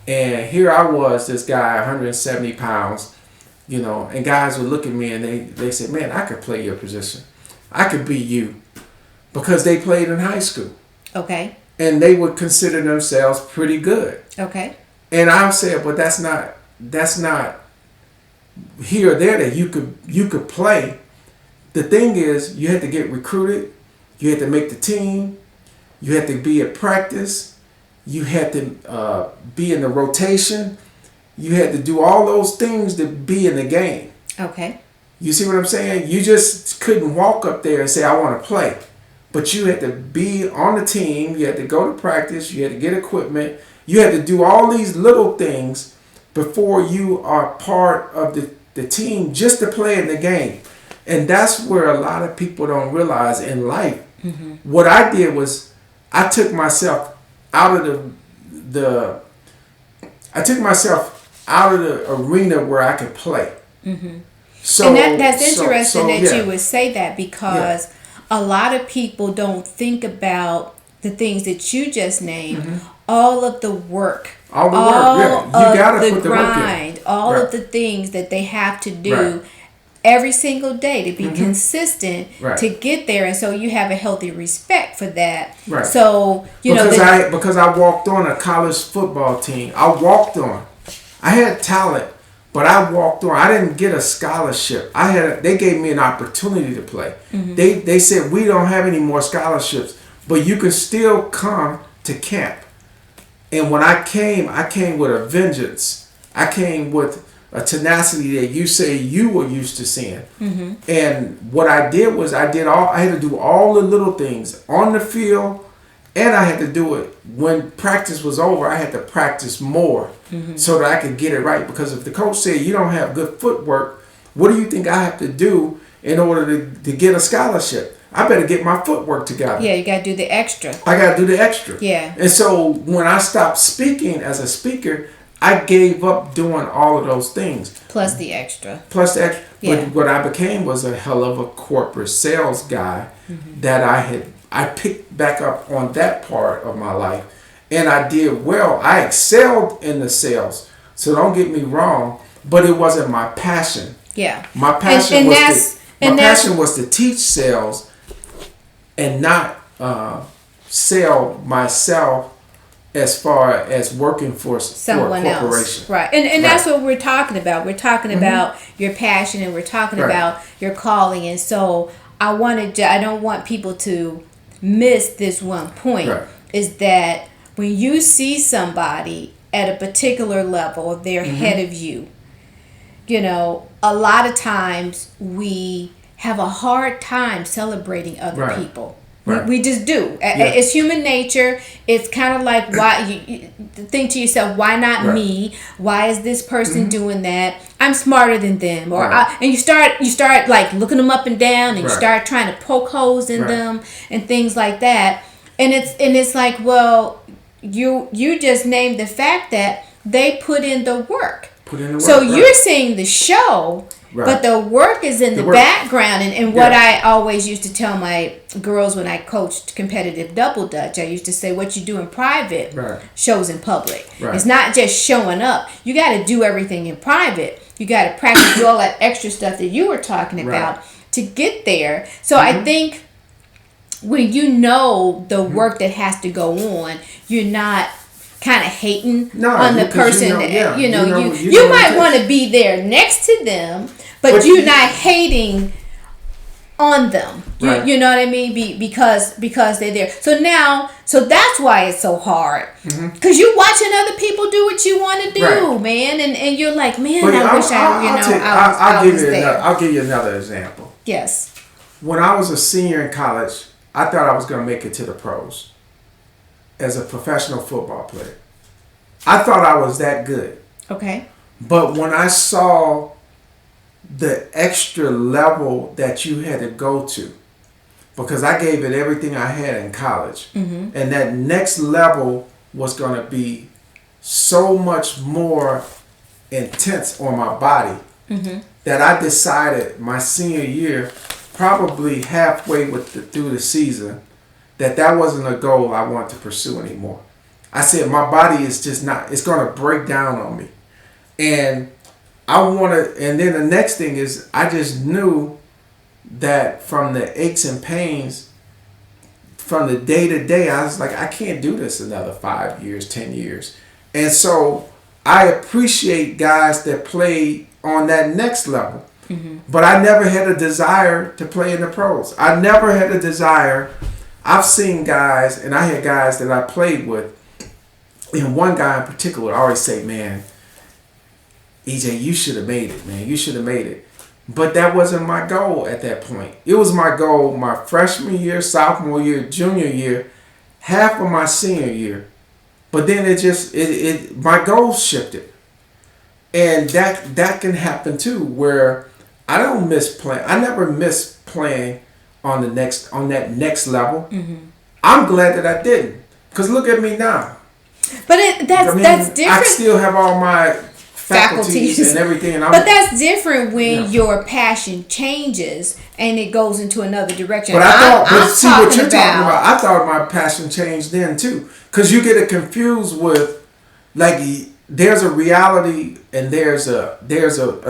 Speaker 2: and here I was, this guy, 170 pounds, you know, and guys would look at me and they said, man, I could play your position. I could be you, because they played in high school.
Speaker 1: Okay.
Speaker 2: And they would consider themselves pretty good.
Speaker 1: Okay.
Speaker 2: And I said, but that's not here or there that you could play. The thing is, you had to get recruited, you had to make the team, you had to be at practice, you had to be in the rotation, you had to do all those things to be in the game.
Speaker 1: Okay.
Speaker 2: You see what I'm saying? You just couldn't walk up there and say, I want to play. But you had to be on the team, you had to go to practice, you had to get equipment, you had to do all these little things before you are part of the team just to play in the game. And that's where a lot of people don't realize in life. Mm-hmm. What I did was I took myself out of the arena where I could play.
Speaker 1: Mm-hmm. So, and that's interesting that you would say that, because a lot of people don't think about the things that you just named, mm-hmm. all of the work.
Speaker 2: All the work, you gotta put the
Speaker 1: grind,
Speaker 2: work in.
Speaker 1: All of the things that they have to do every single day to be mm-hmm. consistent to get there. And so you have a healthy respect for that. Right. So,
Speaker 2: because I walked on a college football team. I had talent, but I walked on. I didn't get a scholarship. They gave me an opportunity to play. Mm-hmm. They said, we don't have any more scholarships, but you can still come to camp. And when I came with a vengeance. I came with a tenacity that you say you were used to seeing. Mm-hmm. And what I did was I had to do all the little things on the field, and I had to do it when practice was over. I had to practice more mm-hmm. so that I could get it right. Because if the coach said you don't have good footwork, what do you think I have to do in order to get a scholarship? I better get my footwork together.
Speaker 1: Yeah, you got to do the extra.
Speaker 2: I got to do the extra.
Speaker 1: Yeah.
Speaker 2: And so when I stopped speaking as a speaker, I gave up doing all of those things.
Speaker 1: Plus the extra.
Speaker 2: Yeah. But what I became was a hell of a corporate sales guy mm-hmm. that I picked back up on that part of my life. And I did well. I excelled in the sales. So don't get me wrong, but it wasn't my passion.
Speaker 1: Yeah.
Speaker 2: My passion was to teach sales and not sell myself as far as working for
Speaker 1: someone
Speaker 2: a corporation.
Speaker 1: Else. Right. And that's what we're talking about. We're talking mm-hmm. about your passion, and we're talking about your calling. And so I don't want people to miss this one point is that when you see somebody at a particular level, they're
Speaker 2: Mm-hmm.
Speaker 1: ahead of you. You know, a lot of times we have a hard time celebrating other
Speaker 2: Right.
Speaker 1: people.
Speaker 2: Right.
Speaker 1: We just do.
Speaker 2: Yeah.
Speaker 1: It's human nature. It's kind of like, why you think to yourself, why not
Speaker 2: Right.
Speaker 1: me? Why is this person doing that? I'm smarter than them. Or
Speaker 2: Right.
Speaker 1: and you start like looking them up and down, and you
Speaker 2: Right.
Speaker 1: start trying to poke holes in
Speaker 2: Right.
Speaker 1: them and things like that. And it's like, well, you just named the fact that they put in the work.
Speaker 2: Put in the work.
Speaker 1: So
Speaker 2: right.
Speaker 1: you're seeing the show,
Speaker 2: Right.
Speaker 1: but the work is in the
Speaker 2: work.
Speaker 1: background. And what
Speaker 2: Yeah.
Speaker 1: I always used to tell my girls when I coached competitive double dutch, I used to say, what you do in private
Speaker 2: Right.
Speaker 1: shows in public.
Speaker 2: Right.
Speaker 1: It's not just showing up. You got to do everything in private. You got to practice all that extra stuff that you were talking about to get there. So I think when you know the work that has to go on, you're not kind of hating on the person. You might want to be there next to them, but you're not hating on them.
Speaker 2: Right.
Speaker 1: You know what I mean? Because they're there. So that's why it's so hard. Because you're watching other people do what you want to do,
Speaker 2: Right.
Speaker 1: man, and you're like, man,
Speaker 2: But
Speaker 1: I wish I was there.
Speaker 2: I'll give you another example.
Speaker 1: Yes.
Speaker 2: When I was a senior in college, I thought I was going to make it to the pros as a professional football player. I thought I was that good.
Speaker 1: Okay.
Speaker 2: But when I saw the extra level that you had to go to, because I gave it everything I had in college, and that next level was going to be so much more intense on my body that I decided my senior year, probably halfway through the season, that wasn't a goal I want to pursue anymore. I said my body is just not, it's going to break down on me. And I want to, and then the next thing is I just knew that from the aches and pains, from the day to day, I was like, I can't do this another 5 years, 10 years. And so I appreciate guys that play on that next level. But I never had a desire to play in the pros. I never had a desire. I've seen guys, and I had guys that I played with, and one guy in particular, I always say, man, EJ, you should have made it, man. You should have made it. But that wasn't my goal at that point. It was my goal my freshman year, sophomore year, junior year, half of my senior year. But then my goals shifted. And that can happen too, where I don't miss playing. I never miss playing on that next level. I'm glad that I didn't. Because look at me now.
Speaker 1: But that's different.
Speaker 2: I still have all my faculties and everything.
Speaker 1: But that's different when your passion changes and it goes into another direction.
Speaker 2: But what you're talking about, I thought my passion changed then too. Because you get it confused with, like, there's a reality and there's a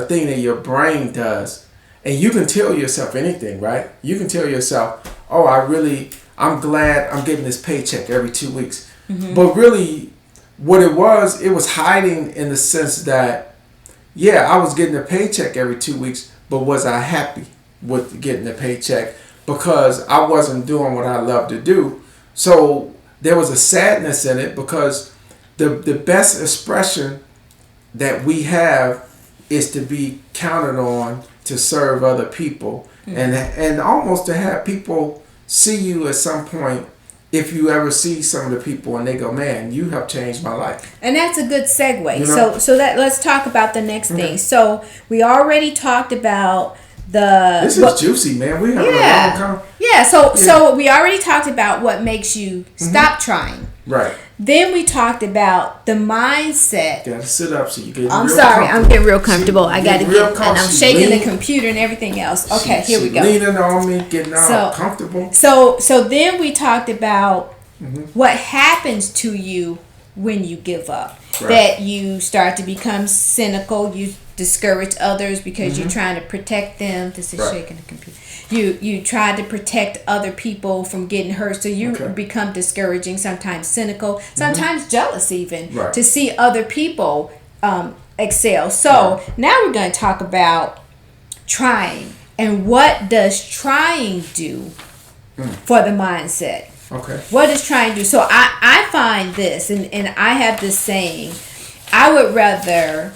Speaker 2: thing that your brain does. And you can tell yourself anything, right? You can tell yourself, oh, I'm glad I'm getting this paycheck every 2 weeks. But really, what it was hiding in the sense that, yeah, I was getting a paycheck every 2 weeks, but was I happy with getting the paycheck? Because I wasn't doing what I love to do. So there was a sadness in it, because the best expression that we have is to be counted on to serve other people, and almost to have people see you at some point. If you ever see some of the people and they go, man, you have changed my life.
Speaker 1: And that's a good segue.
Speaker 2: You know?
Speaker 1: So let's talk about the next thing. So we already talked about
Speaker 2: This is juicy, man. We have a long conversation.
Speaker 1: Yeah. So we already talked about what makes you stop trying.
Speaker 2: Right.
Speaker 1: Then we talked about the mindset.
Speaker 2: You gotta sit up so you get
Speaker 1: I'm sorry, I'm getting real comfortable. I gotta get, and I'm shaking the computer and everything else. Okay, here we go.
Speaker 2: Leaning on me, getting all comfortable.
Speaker 1: So then we talked about what happens to you when you give up. Right. That you start to become cynical. You discourage others because you're trying to protect them. This is shaking the computer. You try to protect other people from getting hurt, so you become discouraging, sometimes cynical, sometimes jealous even, to see other people excel. So now we're going to talk about trying, and what does trying do for the mindset?
Speaker 2: Okay.
Speaker 1: What does trying do? So I find this, and I have this saying I would rather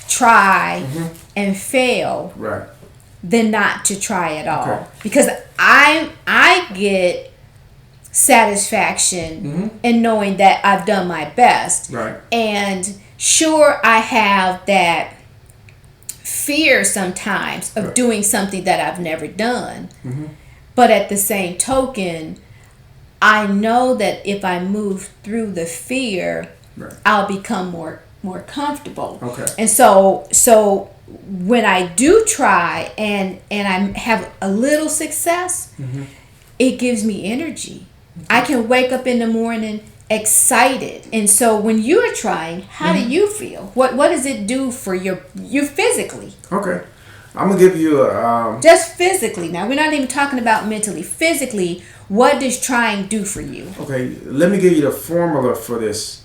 Speaker 1: try and fail
Speaker 2: Right.
Speaker 1: than not to try at all.
Speaker 2: Okay.
Speaker 1: Because I get satisfaction in knowing that I've done my best.
Speaker 2: Right.
Speaker 1: And sure, I have that fear sometimes of doing something that I've never done. But at the same token, I know that if I move through the fear, I'll become more comfortable.
Speaker 2: Okay.
Speaker 1: And so when I do try and I have a little success, it gives me energy. I can wake up in the morning excited. And so when you are trying, how do you feel? What does it do for you physically?
Speaker 2: Okay. I'm gonna give you a
Speaker 1: Just physically. Now, we're not even talking about mentally. Physically, what does trying do for you?
Speaker 2: okay. Let me give you the formula for this.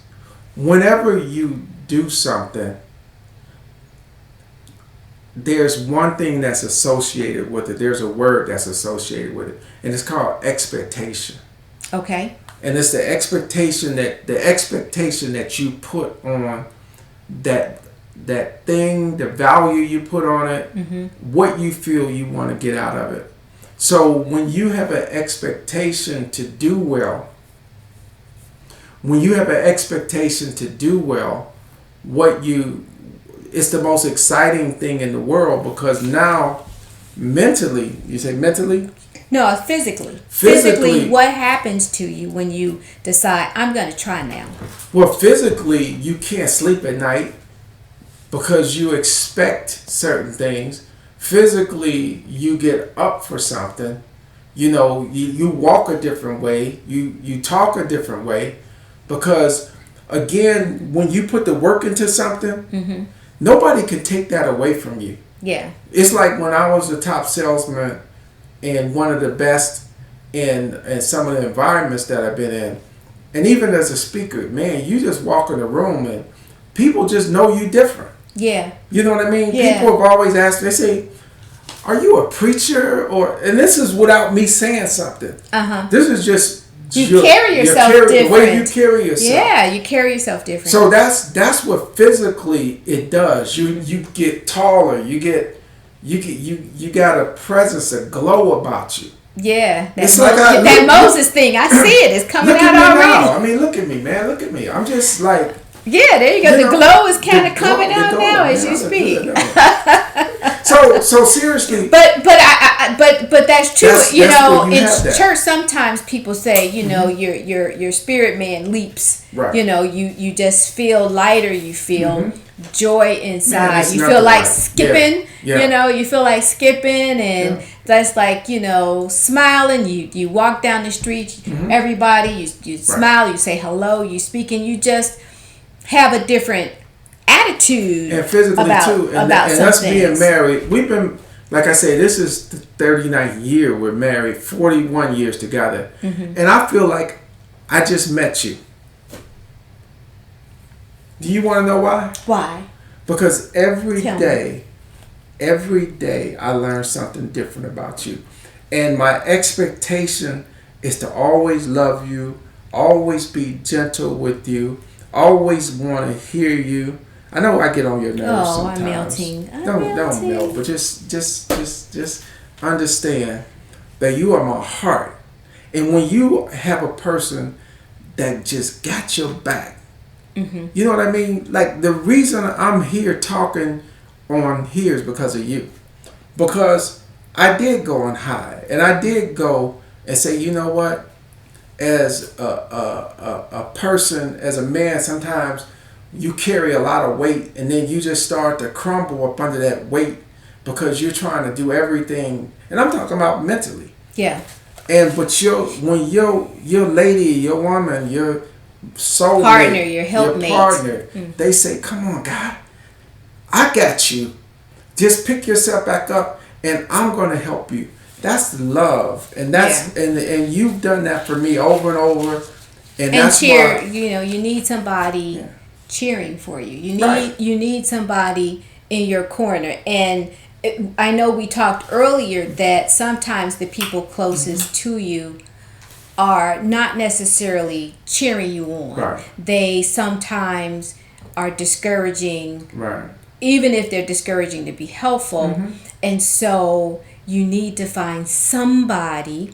Speaker 2: Whenever you do something, there's one thing that's associated with it. There's a word that's associated with it, and it's called expectation.
Speaker 1: Okay.
Speaker 2: And it's the expectation that you put on that thing, the value you put on it, what you feel you want to get out of it. So when you have an expectation to do well, it's the most exciting thing in the world, because now mentally, you say mentally?
Speaker 1: No, physically. Physically, what happens to you when you decide, I'm going to try now?
Speaker 2: Well, physically, you can't sleep at night because you expect certain things. Physically, you get up for something. You know, you walk a different way. You talk a different way. Because, again, when you put the work into something, nobody can take that away from you.
Speaker 1: Yeah.
Speaker 2: It's like when I was the top salesman and one of the best in some of the environments that I've been in. And even as a speaker, man, you just walk in the room and people just know you different.
Speaker 1: Yeah.
Speaker 2: You know what I mean?
Speaker 1: Yeah.
Speaker 2: People have always asked me, they say, are you a preacher? And this is without me saying something. This is just
Speaker 1: carry yourself different.
Speaker 2: The way you carry yourself.
Speaker 1: Yeah, you carry yourself different.
Speaker 2: So that's what physically it does. You get taller. You got a presence, a glow about you.
Speaker 1: Yeah,
Speaker 2: it's like that
Speaker 1: Moses thing. I see it. It's coming out already.
Speaker 2: Now. I mean, look at me, man. Look at me. I'm just like.
Speaker 1: Yeah, there you go. The glow is kind of coming out now as you speak.
Speaker 2: So seriously.
Speaker 1: But that's true. In
Speaker 2: that.
Speaker 1: church sometimes people say, your spirit man leaps.
Speaker 2: Right.
Speaker 1: You just feel lighter. You feel joy inside.
Speaker 2: Man,
Speaker 1: you feel like skipping.
Speaker 2: Yeah.
Speaker 1: You feel like skipping, and that's like smiling. You walk down the street. Everybody, you smile. You say hello. You speak, and you just have a different attitude
Speaker 2: and physically too. And us being married, we've been, like I say, this is the 39th year we're married, 41 years together, and I feel like I just met you. Do you want to know why?
Speaker 1: Why?
Speaker 2: Because every day I learn something different about you, and my expectation is to always love you, always be gentle with you, always want to hear you. I know I get on your nerves sometimes.
Speaker 1: I'm melting.
Speaker 2: Don't melt, but just understand that you are my heart. And when you have a person that just got your back, you know what I mean? Like, the reason I'm here talking on here is because of you. Because I did go on high, and I did go and say, you know what? As a person, as a man, sometimes you carry a lot of weight, and then you just start to crumble up under that weight because you're trying to do everything. And I'm talking about mentally.
Speaker 1: Yeah.
Speaker 2: But when your lady, your woman, your soulmate,
Speaker 1: partner, your helpmate,
Speaker 2: your partner, they say, "Come on, God, I got you. Just pick yourself back up, and I'm going to help you." That's love, and that's and you've done that for me over and over, and that's
Speaker 1: cheer.
Speaker 2: why,
Speaker 1: you need somebody cheering for you. You need somebody in your corner, and I know we talked earlier that sometimes the people closest to you are not necessarily cheering you on.
Speaker 2: Right.
Speaker 1: They sometimes are discouraging,
Speaker 2: right,
Speaker 1: even if they're discouraging to be helpful. And so you need to find somebody,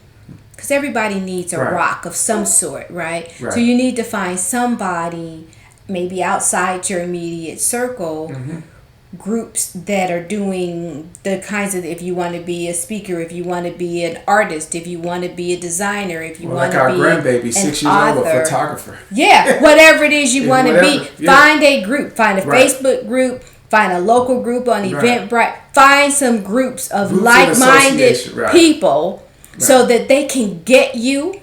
Speaker 1: because everybody needs a
Speaker 2: right,
Speaker 1: rock of some sort, right?
Speaker 2: right.
Speaker 1: So you need to find somebody maybe outside your immediate circle, groups that are doing the kinds of, if you want to be a speaker, if you want to be an artist, if you want to be a designer, if you want to
Speaker 2: like
Speaker 1: be
Speaker 2: our grandbaby, 6 years old, a photographer.
Speaker 1: Yeah, whatever it is you want to be.
Speaker 2: Yeah.
Speaker 1: Find a group. Find a Facebook group. Find a local group on Eventbrite. Find some groups of like-minded people so that they can get you.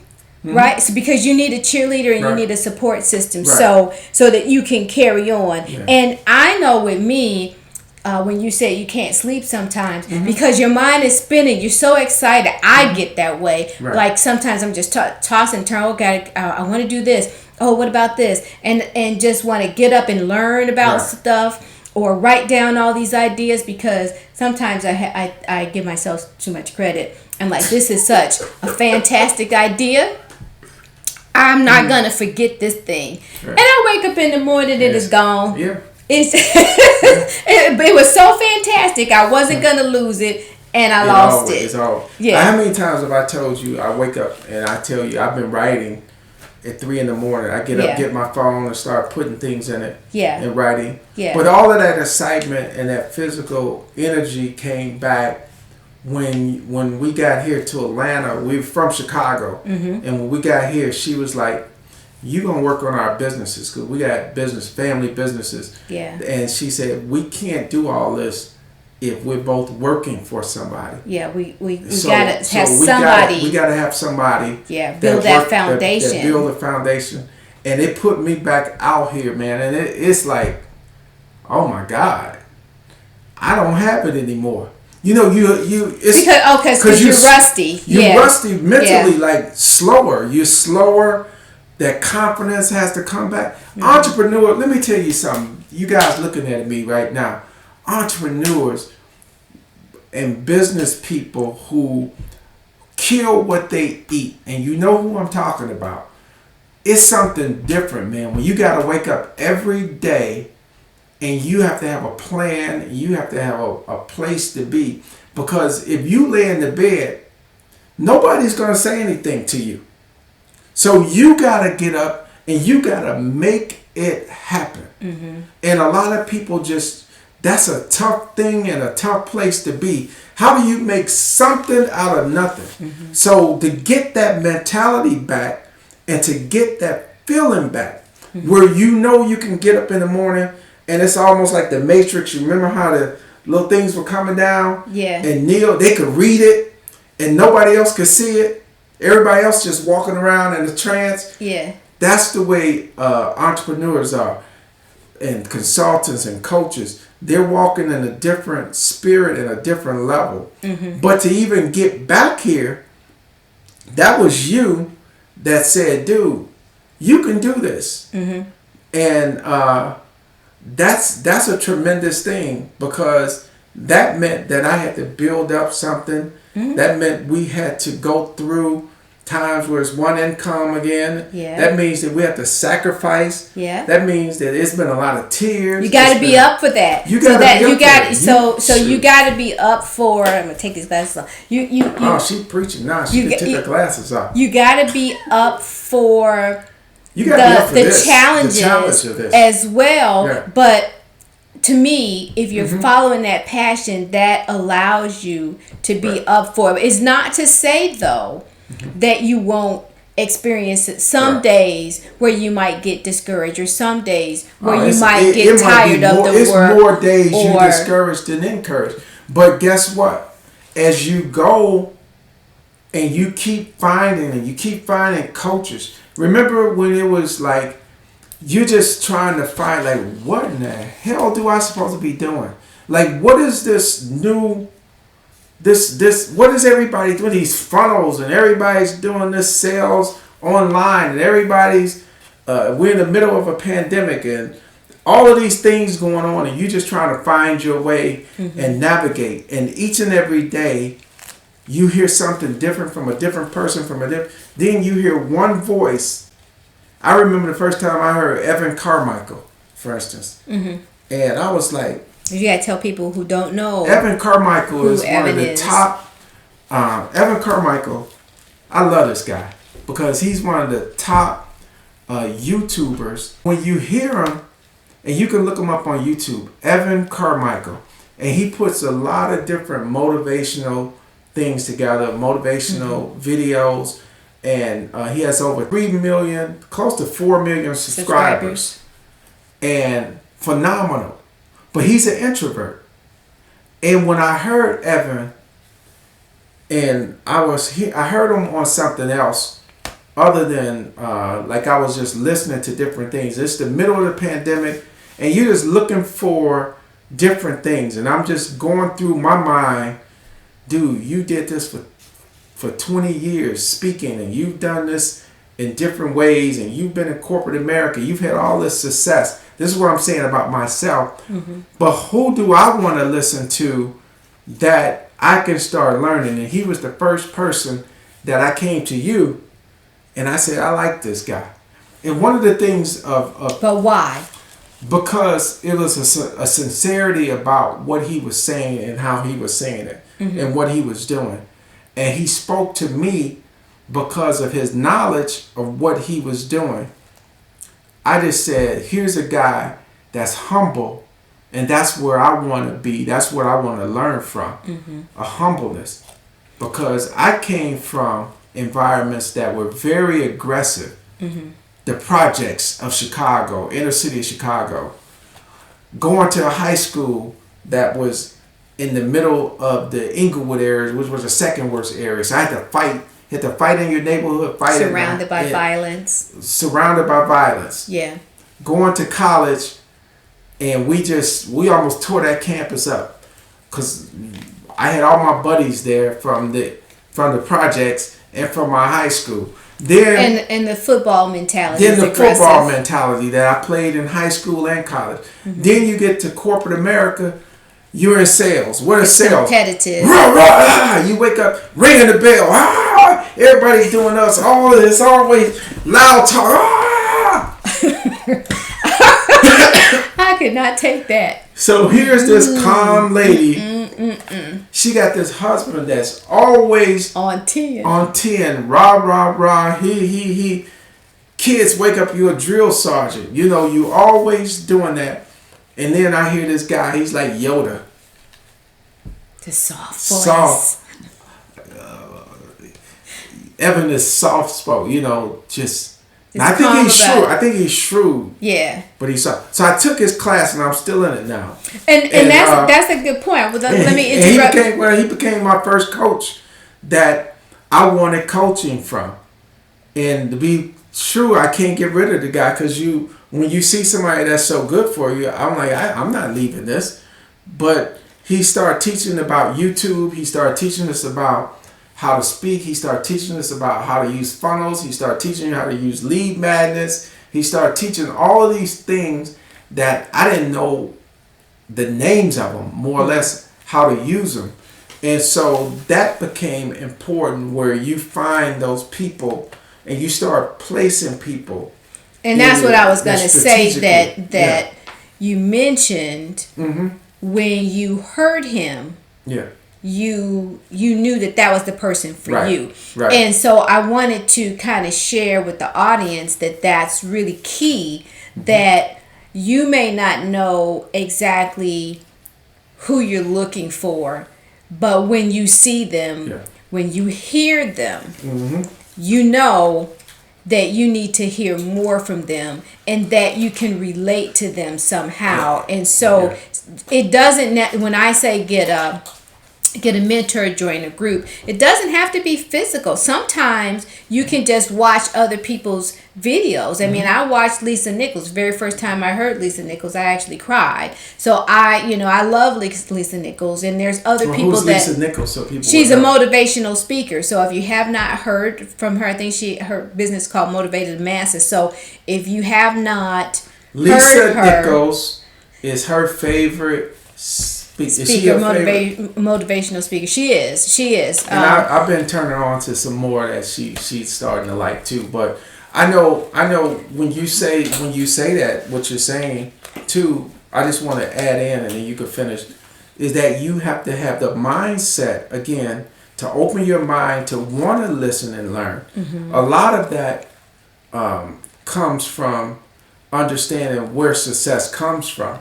Speaker 1: Right, so because you need a cheerleader and you need a support system, so that you can carry on. And I know with me, when you say you can't sleep sometimes because your mind is spinning, you're so excited. I get that way. Like sometimes I'm just toss and turn. Okay, I want to do this. Oh, what about this? And just want to get up and learn about stuff or write down all these ideas, because sometimes I give myself too much credit. I'm like, this is such a fantastic idea. I'm not gonna forget this thing. And I wake up in the morning and it's gone.
Speaker 2: Yeah.
Speaker 1: It was so fantastic. I wasn't gonna lose it, and I lost it.
Speaker 2: It's all.
Speaker 1: Yeah.
Speaker 2: How many times have I told you I wake up and I tell you I've been writing at 3 a.m. I get up, get my phone, and start putting things in it.
Speaker 1: Yeah.
Speaker 2: And writing.
Speaker 1: Yeah.
Speaker 2: But all of that excitement and that physical energy came back when we got here to Atlanta. We were from Chicago, and when we got here, she was like, "You gonna work on our businesses, because we got family businesses."
Speaker 1: Yeah.
Speaker 2: And she said, "We can't do all this if we're both working for somebody."
Speaker 1: Yeah, we gotta have somebody.
Speaker 2: We gotta have somebody.
Speaker 1: Yeah, build that foundation.
Speaker 2: That build a foundation, and it put me back out here, man. And it's like, oh my God, I don't have it anymore. You know, it's
Speaker 1: because you're rusty.
Speaker 2: You're rusty mentally, like slower. You're slower. That confidence has to come back. Entrepreneur, let me tell you something. You guys looking at me right now. Entrepreneurs and business people who kill what they eat, and you know who I'm talking about. It's something different, man. When you got to wake up every day and you have to have a plan, you have to have a place to be. Because if you lay in the bed, nobody's going to say anything to you. So you got to get up and you got to make it happen. And a lot of people that's a tough thing and a tough place to be. How do you make something out of nothing? So to get that mentality back and to get that feeling back, where you know you can get up in the morning and it's almost like the Matrix. You remember how the little things were coming down?
Speaker 1: Yeah. And
Speaker 2: they could read it and nobody else could see it. Everybody else just walking around in a trance.
Speaker 1: Yeah.
Speaker 2: That's the way entrepreneurs are, and consultants and coaches. They're walking in a different spirit and a different level. But to even get back here, that was you that said, dude, you can do this. And that's a tremendous thing, because that meant that I had to build up something. That meant we had to go through times where it's one income again.
Speaker 1: Yeah.
Speaker 2: That means that we have to sacrifice.
Speaker 1: Yeah.
Speaker 2: That means that it's been a lot of tears.
Speaker 1: You got to be up for that. You got to be up for. I'm gonna take these glasses off.
Speaker 2: Oh, she's preaching now. She can take her glasses off.
Speaker 1: You got to be up for.
Speaker 2: You got to be up for
Speaker 1: the challenges
Speaker 2: of this
Speaker 1: as well.
Speaker 2: Yeah.
Speaker 1: But to me, if you're following that passion, that allows you to be up for it. It's not to say though that you won't experience it. Some days where you might get discouraged, or some days where you might get tired of the work.
Speaker 2: It's more days you're discouraged than encouraged. But guess what? As you go and you keep finding coaches. Remember when it was like you're just trying to find, like, what in the hell do I supposed to be doing? Like, what is this new? What is everybody doing? These funnels, and everybody's doing this sales online, and everybody's we're in the middle of a pandemic, and all of these things going on, and you just trying to find your way and navigate. And each and every day, you hear something different from a different person, then you hear one voice. I remember the first time I heard Evan Carmichael. for instance. And I was like,
Speaker 1: you gotta tell people who don't know.
Speaker 2: Evan Carmichael is one of the
Speaker 1: is.
Speaker 2: top. Evan Carmichael, I love this guy because he's one of the top YouTubers. When you hear him, and you can look him up on YouTube, Evan Carmichael, and he puts a lot of different motivational things together, motivational videos, and he has over 3 million, close to 4 million subscribers. And phenomenal. But he's an introvert. And when I heard Evan, and I heard him on something else other than like I was just listening to different things. It's the middle of the pandemic, and you're just looking for different things. And I'm just going through my mind, dude, you did this for 20 years speaking, and you've done this in different ways, and you've been in corporate America. You've had all this success. This is what I'm saying about myself. But who do I want to listen to that I can start learning? And he was the first person that I came to you, and I said, I like this guy. And one of the things
Speaker 1: But why?
Speaker 2: Because it was a sincerity about what he was saying and how he was saying it and what he was doing. And he spoke to me because of his knowledge of what he was doing. I just said, here's a guy that's humble, and that's where I want to be. That's what I want to learn from, a humbleness. Because I came from environments that were very aggressive. The projects of Chicago, inner city of Chicago. Going to a high school that was in the middle of the Inglewood area, which was the second worst area. So I had to fight. You had to fight in your neighborhood.
Speaker 1: Surrounded by violence.
Speaker 2: Surrounded by violence.
Speaker 1: Yeah.
Speaker 2: Going to college, and we almost tore that campus up, because I had all my buddies there from the projects and from my high school. Then
Speaker 1: and the football mentality.
Speaker 2: Then the football mentality that I played in high school and college. Then you get to corporate America. You're in sales. What is sales?
Speaker 1: Competitive.
Speaker 2: Rah, rah, ah. You wake up ringing the bell. Ah, everybody's doing us. All this always loud talk. Ah.
Speaker 1: I could not take that.
Speaker 2: So here's this calm lady. She got this husband that's always
Speaker 1: on 10.
Speaker 2: On 10. Rah, rah, rah. He. Kids, wake up. You're a drill sergeant. You know, you always doing that. And then I hear this guy. He's like Yoda.
Speaker 1: The soft voice.
Speaker 2: Soft. Evan is soft spoken. You know, just. I think he's shrewd. I think he's shrewd.
Speaker 1: Yeah.
Speaker 2: But he's soft. So I took his class, and I'm still in it now.
Speaker 1: And that's a good point. Well, let me interrupt.
Speaker 2: He became my first coach that I wanted coaching from. And to be true, I can't get rid of the guy, because when you see somebody that's so good for you, I'm like, I'm not leaving this. But he started teaching about YouTube. He started teaching us about how to speak. He started teaching us about how to use funnels. He started teaching you how to use lead magnets. He started teaching all of these things that I didn't know the names of them, more or less how to use them. And so that became important, where you find those people and you start placing people.
Speaker 1: And that's what I was going to say, that you mentioned when you heard him.
Speaker 2: Yeah.
Speaker 1: You knew that was the person for you.
Speaker 2: Right.
Speaker 1: And so I wanted to kind of share with the audience that that's really key, that you may not know exactly who you're looking for, but when you see them, when you hear them, you know that you need to hear more from them, and that you can relate to them somehow. And so it doesn't, when I say get a mentor, join a group, it doesn't have to be physical. Sometimes you can just watch other people's videos. I mean, I watched Lisa Nichols. Very first time I heard Lisa Nichols, I actually cried. So I love Lisa Nichols, and there's other people
Speaker 2: who's
Speaker 1: that
Speaker 2: Lisa Nichols, so people
Speaker 1: she's a motivational speaker. So if you have not heard from her, I think her business called Motivated Masses. So if you have not
Speaker 2: Lisa Nichols is her favorite speaker,
Speaker 1: motivational speaker. She is.
Speaker 2: And I've been turning on to some more that she's starting to like too. But I know when you say that, what you're saying, Two, I just want to add in, and then you can finish, is that you have to have the mindset, again, to open your mind to want to listen and learn. A lot of that comes from understanding where success comes from.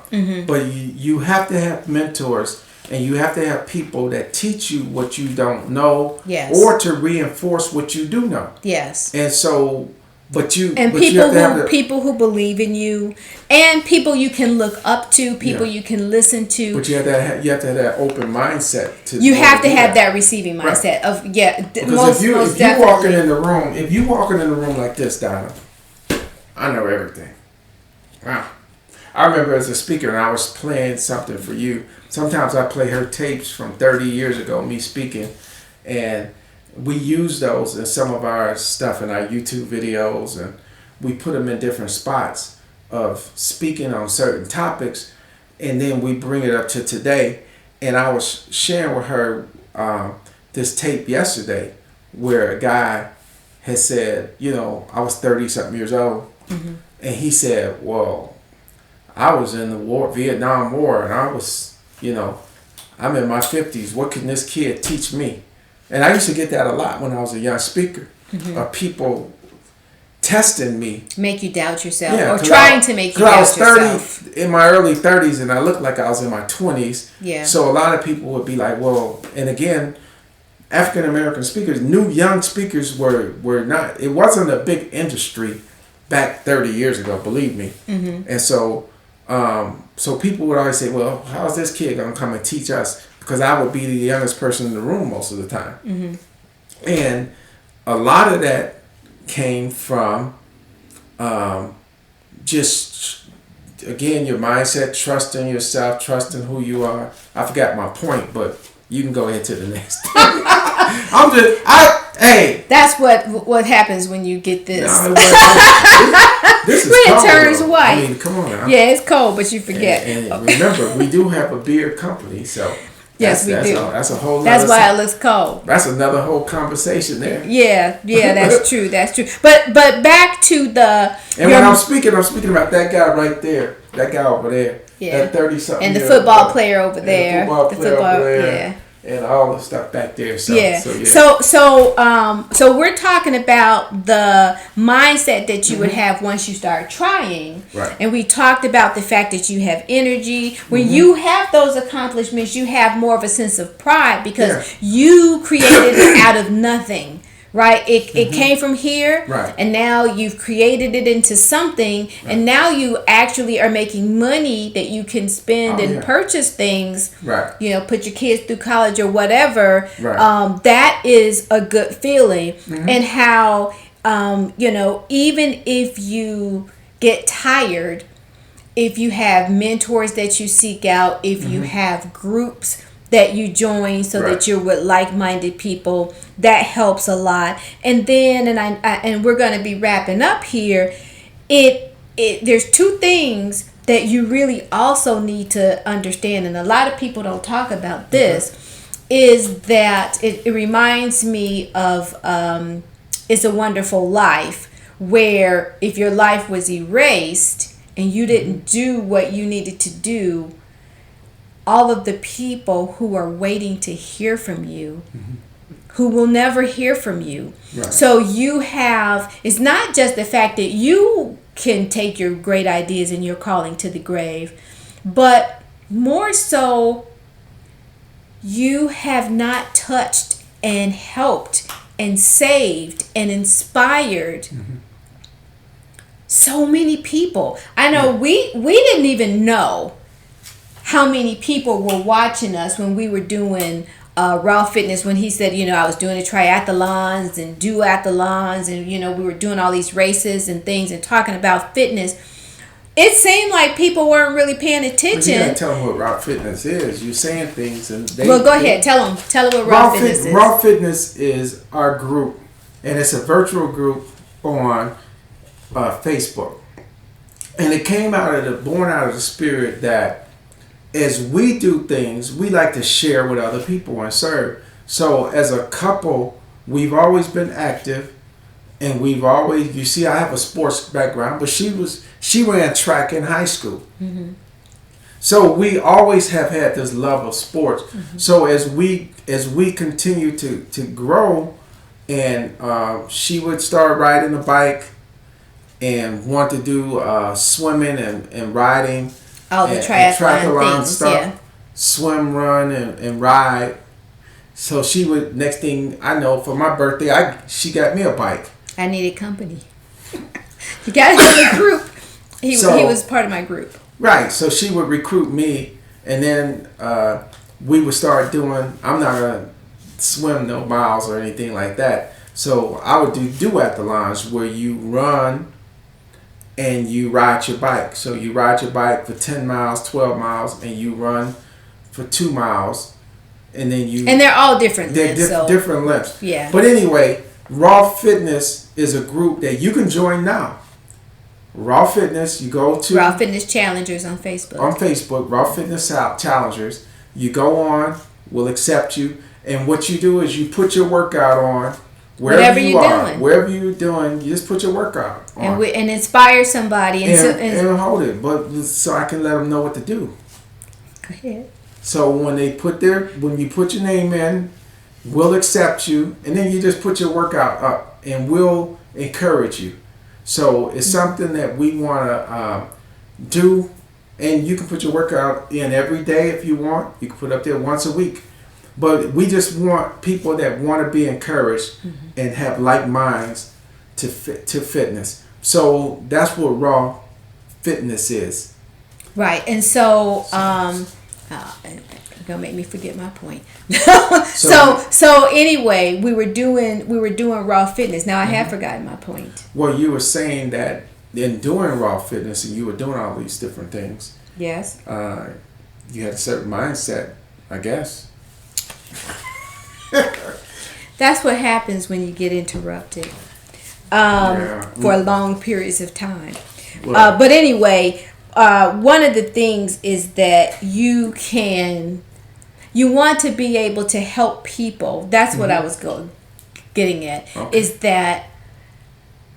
Speaker 2: But you have to have mentors, and you have to have people that teach you what you don't know, or to reinforce what you do know. And so,
Speaker 1: people who believe in you, and people you can look up to, people you can listen to.
Speaker 2: But you have to have that open mindset.
Speaker 1: You have to have that receiving mindset of
Speaker 2: Because if you walking in the room like this, Donna, I know everything. Wow. I remember as a speaker, and I was playing something for you. Sometimes I play her tapes from 30 years ago, me speaking, and we use those in some of our stuff in our YouTube videos, and we put them in different spots of speaking on certain topics, and then we bring it up to today. And I was sharing with her this tape yesterday where a guy had said, I was 30-something years old, and he said, well, I was in the Vietnam War, and I was, I'm in my 50s. What can this kid teach me? And I used to get that a lot when I was a young speaker, of people testing me.
Speaker 1: Make you doubt yourself, or trying to make you doubt yourself.
Speaker 2: I was 30, in my early 30s, and I looked like I was in my 20s. So a lot of people would be like, well, and again, African American speakers, new young speakers were not, it wasn't a big industry back 30 years ago, believe me. And so people would always say, well, how's this kid going to come and teach us? Because I would be the youngest person in the room most of the time. And a lot of that came from just, again, your mindset, trusting yourself, trusting who you are. I forgot my point, but you can go ahead to the next.
Speaker 1: That's what happens when you get this.
Speaker 2: No, this is
Speaker 1: when
Speaker 2: cold,
Speaker 1: it turns
Speaker 2: though.
Speaker 1: white.
Speaker 2: I mean, come on now.
Speaker 1: Yeah, it's cold, but you forget.
Speaker 2: And remember, we do have a beer company, so
Speaker 1: yes, we do.
Speaker 2: That's a whole.
Speaker 1: That's why it looks cold.
Speaker 2: That's another whole conversation there.
Speaker 1: Yeah, that's true. That's true. But back to the.
Speaker 2: And when I'm speaking about that guy right there, that guy over there, that 30-something,
Speaker 1: and the football player over there,
Speaker 2: the football player, and all the stuff back there. So we're talking about the mindset that you would have once you start trying. Right.
Speaker 1: And we talked about the fact that you have energy. When you have those accomplishments, you have more of a sense of pride because you created it out of nothing. Right? It came from here, and now you've created it into something, and now you actually are making money that you can spend and purchase things, put your kids through college or whatever. That is a good feeling. And how, even if you get tired, if you have mentors that you seek out, if you have groups that you join so that you're with like-minded people, that helps a lot. And then, and we're going to be wrapping up here. There's two things that you really also need to understand, and a lot of people don't talk about this, is that it reminds me of It's a Wonderful Life, where if your life was erased and you didn't do what you needed to do, all of the people who are waiting to hear from you, who will never hear from you. So it's not just the fact that you can take your great ideas and your calling to the grave, but more so, you have not touched and helped and saved and inspired so many people. I know we didn't even know how many people were watching us when we were doing Raw Fitness, when he said, I was doing the triathlons and duathlons, and, we were doing all these races and things and talking about fitness. It seemed like people weren't really paying attention.
Speaker 2: You gotta tell them what Raw Fitness is. You're saying things, and
Speaker 1: go ahead. Tell them what Raw Fitness is.
Speaker 2: Raw Fitness is our group, and it's a virtual group on Facebook, and it came born out of the spirit that, as we do things, we like to share with other people and serve. So as a couple, we've always been active, And we've always, you see, I have a sports background, but she ran track in high school.
Speaker 1: Mm-hmm.
Speaker 2: So we always have had this love of sports. Mm-hmm. So as we continue to grow, and she would start riding a bike and want to do swimming and riding.
Speaker 1: All the triathlon things,
Speaker 2: stuff,
Speaker 1: yeah.
Speaker 2: Swim, run, and ride. So she would, next thing I know, for my birthday, she got me a bike.
Speaker 1: I needed company. You got to have a group. He was part of my group.
Speaker 2: Right. So she would recruit me, and then we would start doing, I'm not going to swim no miles or anything like that. So I would do duathlons where you run and you ride your bike. So you ride your bike for 10 miles, 12 miles, and you run for 2 miles. And then and
Speaker 1: they're all different lengths.
Speaker 2: Different lengths.
Speaker 1: Yeah.
Speaker 2: But anyway, Raw Fitness is a group that you can join now. Raw Fitness, you go to
Speaker 1: Raw Fitness Challengers on Facebook.
Speaker 2: On Facebook, Raw Fitness Challengers. You go on, we'll accept you. And what you do is you put your workout on wherever you're doing, you just put your workout on.
Speaker 1: And inspire somebody.
Speaker 2: And hold it, but so I can let them know what to do.
Speaker 1: Go ahead.
Speaker 2: So when you put your name in, we'll accept you, and then you just put your workout up, and we'll encourage you. So it's something that we want to do, and you can put your workout in every day if you want. You can put it up there once a week. But we just want people that want to be encouraged and have like minds to fitness. So that's what Raw Fitness is. Right.
Speaker 1: And so you're gonna make me forget my point. so anyway, we were doing Raw Fitness. Now I have forgotten my point.
Speaker 2: Well, you were saying that in doing Raw Fitness and you were doing all these different things.
Speaker 1: Yes.
Speaker 2: You had a certain mindset, I guess.
Speaker 1: That's what happens when you get interrupted for long periods of time. Well, but anyway, one of the things is that you want to be able to help people. That's what I was getting at. Okay. Is that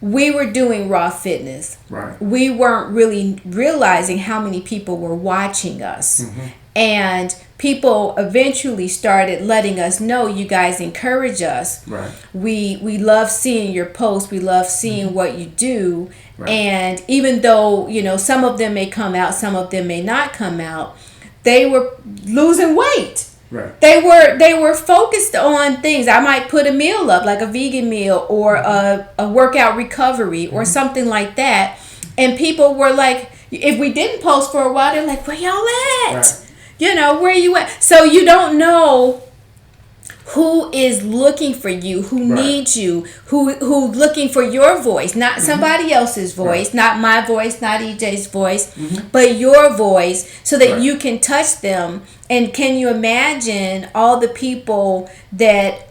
Speaker 1: we were doing Raw Fitness.
Speaker 2: Right.
Speaker 1: We weren't really realizing how many people were watching us. Mm-hmm. And people eventually started letting us know, you guys encourage us.
Speaker 2: Right.
Speaker 1: We love seeing your posts. We love seeing what you do. Right. And even though, some of them may come out, some of them may not come out, they were losing weight.
Speaker 2: Right.
Speaker 1: They were focused on things. I might put a meal up, like a vegan meal or a workout recovery or something like that. And people were like, if we didn't post for a while, they're like, where y'all at? Right. Where you at? So you don't know who is looking for you, who needs you, who looking for your voice, not somebody else's voice, not my voice, not EJ's voice, but your voice, so that you can touch them. And can you imagine all the people that,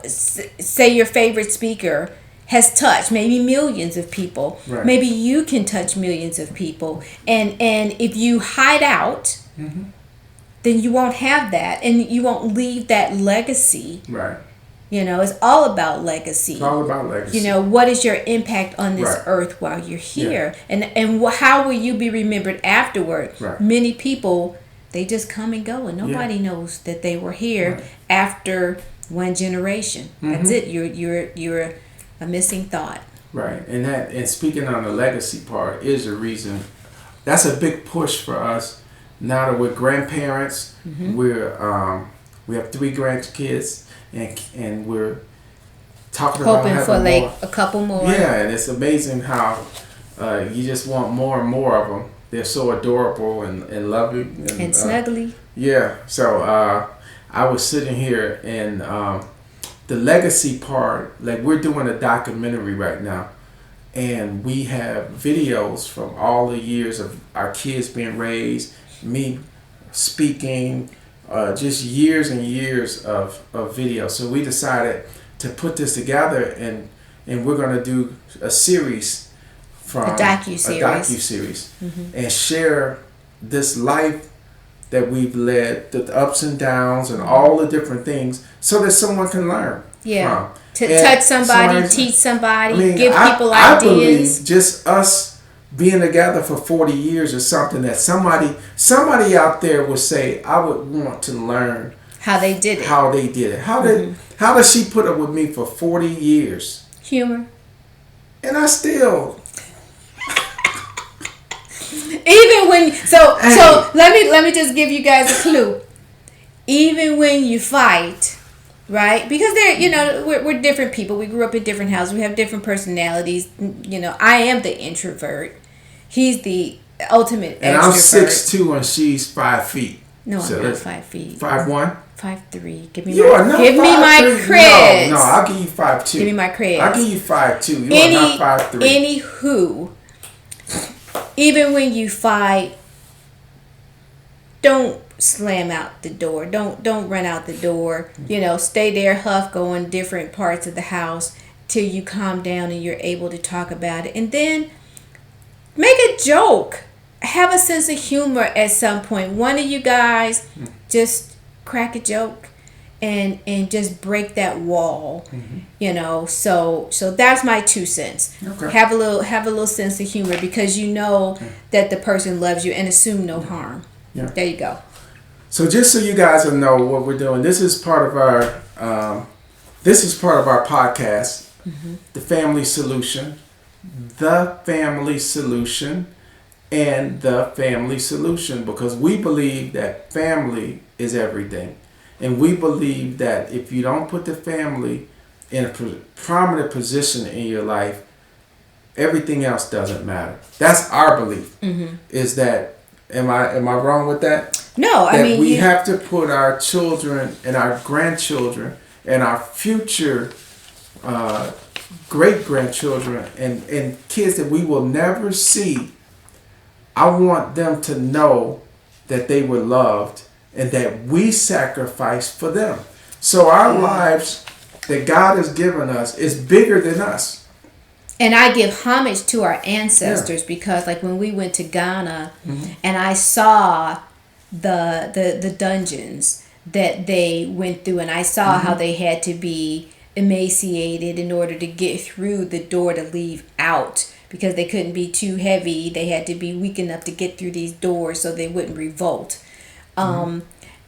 Speaker 1: say your favorite speaker has touched, maybe millions of people. Right. Maybe you can touch millions of people. And if you hide out, then you won't have that, and you won't leave that legacy.
Speaker 2: Right.
Speaker 1: It's all about legacy.
Speaker 2: It's all about legacy.
Speaker 1: What is your impact on this earth while you're here? Yeah. And how will you be remembered afterward? Right. Many people, they just come and go, and nobody knows that they were here after one generation. That's it. You're a missing thought.
Speaker 2: Right. And speaking on the legacy part is a reason. That's a big push for us. Now that we're grandparents, we have 3 grandkids, and we're talking about
Speaker 1: hoping for
Speaker 2: more.
Speaker 1: A couple more.
Speaker 2: Yeah, and it's amazing how you just want more and more of them. They're so adorable and lovely
Speaker 1: and snuggly.
Speaker 2: Yeah. So I was sitting here, and the legacy part, like we're doing a documentary right now. And we have videos from all the years of our kids being raised, me speaking, just years and years of video. So we decided to put this together, and we're going to do a series from
Speaker 1: a docu-series.
Speaker 2: And share this life that we've led, the ups and downs and all the different things, so that someone can learn from.
Speaker 1: touch somebody, teach somebody, give people
Speaker 2: I
Speaker 1: ideas.
Speaker 2: believe just us being together for 40 years is something that somebody out there would say, I would want to learn
Speaker 1: how they did it.
Speaker 2: How does she put up with me for 40 years?
Speaker 1: Humor.
Speaker 2: And I still
Speaker 1: even when so let me just give you guys a clue. Even when you fight, right? Because we're different people. We grew up in different houses. We have different personalities. I am the introvert. He's the ultimate extrovert.
Speaker 2: And I'm 6'2" and she's 5 feet.
Speaker 1: No, so I'm not 5 feet.
Speaker 2: 5'1"?
Speaker 1: 5'3". Give me
Speaker 2: my
Speaker 1: credits.
Speaker 2: No, I'll give you 5'2".
Speaker 1: Give me my credits.
Speaker 2: I'll give you 5'2". You are not 5'3".
Speaker 1: Anywho, even when you fight, don't slam out the door. Don't run out the door. Stay there, huff, go in different parts of the house till you calm down and you're able to talk about it. And then make a joke. Have a sense of humor at some point. One of you guys just crack a joke and just break that wall. So that's my 2 cents.
Speaker 2: Okay.
Speaker 1: Have a little sense of humor because that the person loves you and assume no harm.
Speaker 2: Yeah.
Speaker 1: There you go.
Speaker 2: So just so you guys will know what we're doing, this is part of our podcast, The Family Solution, The Family Solution, and The Family Solution, because we believe that family is everything. And we believe that if you don't put the family in a prominent position in your life, everything else doesn't matter. That's our belief. Is that, am I wrong with that?
Speaker 1: No,
Speaker 2: that we have to put our children and our grandchildren and our future great-grandchildren and kids that we will never see. I want them to know that they were loved and that we sacrificed for them. So our lives that God has given us is bigger than us.
Speaker 1: And I give homage to our ancestors because like when we went to Ghana and I saw the dungeons that they went through and I saw how they had to be emaciated in order to get through the door to leave out because they couldn't be too heavy. They had to be weak enough to get through these doors so they wouldn't revolt.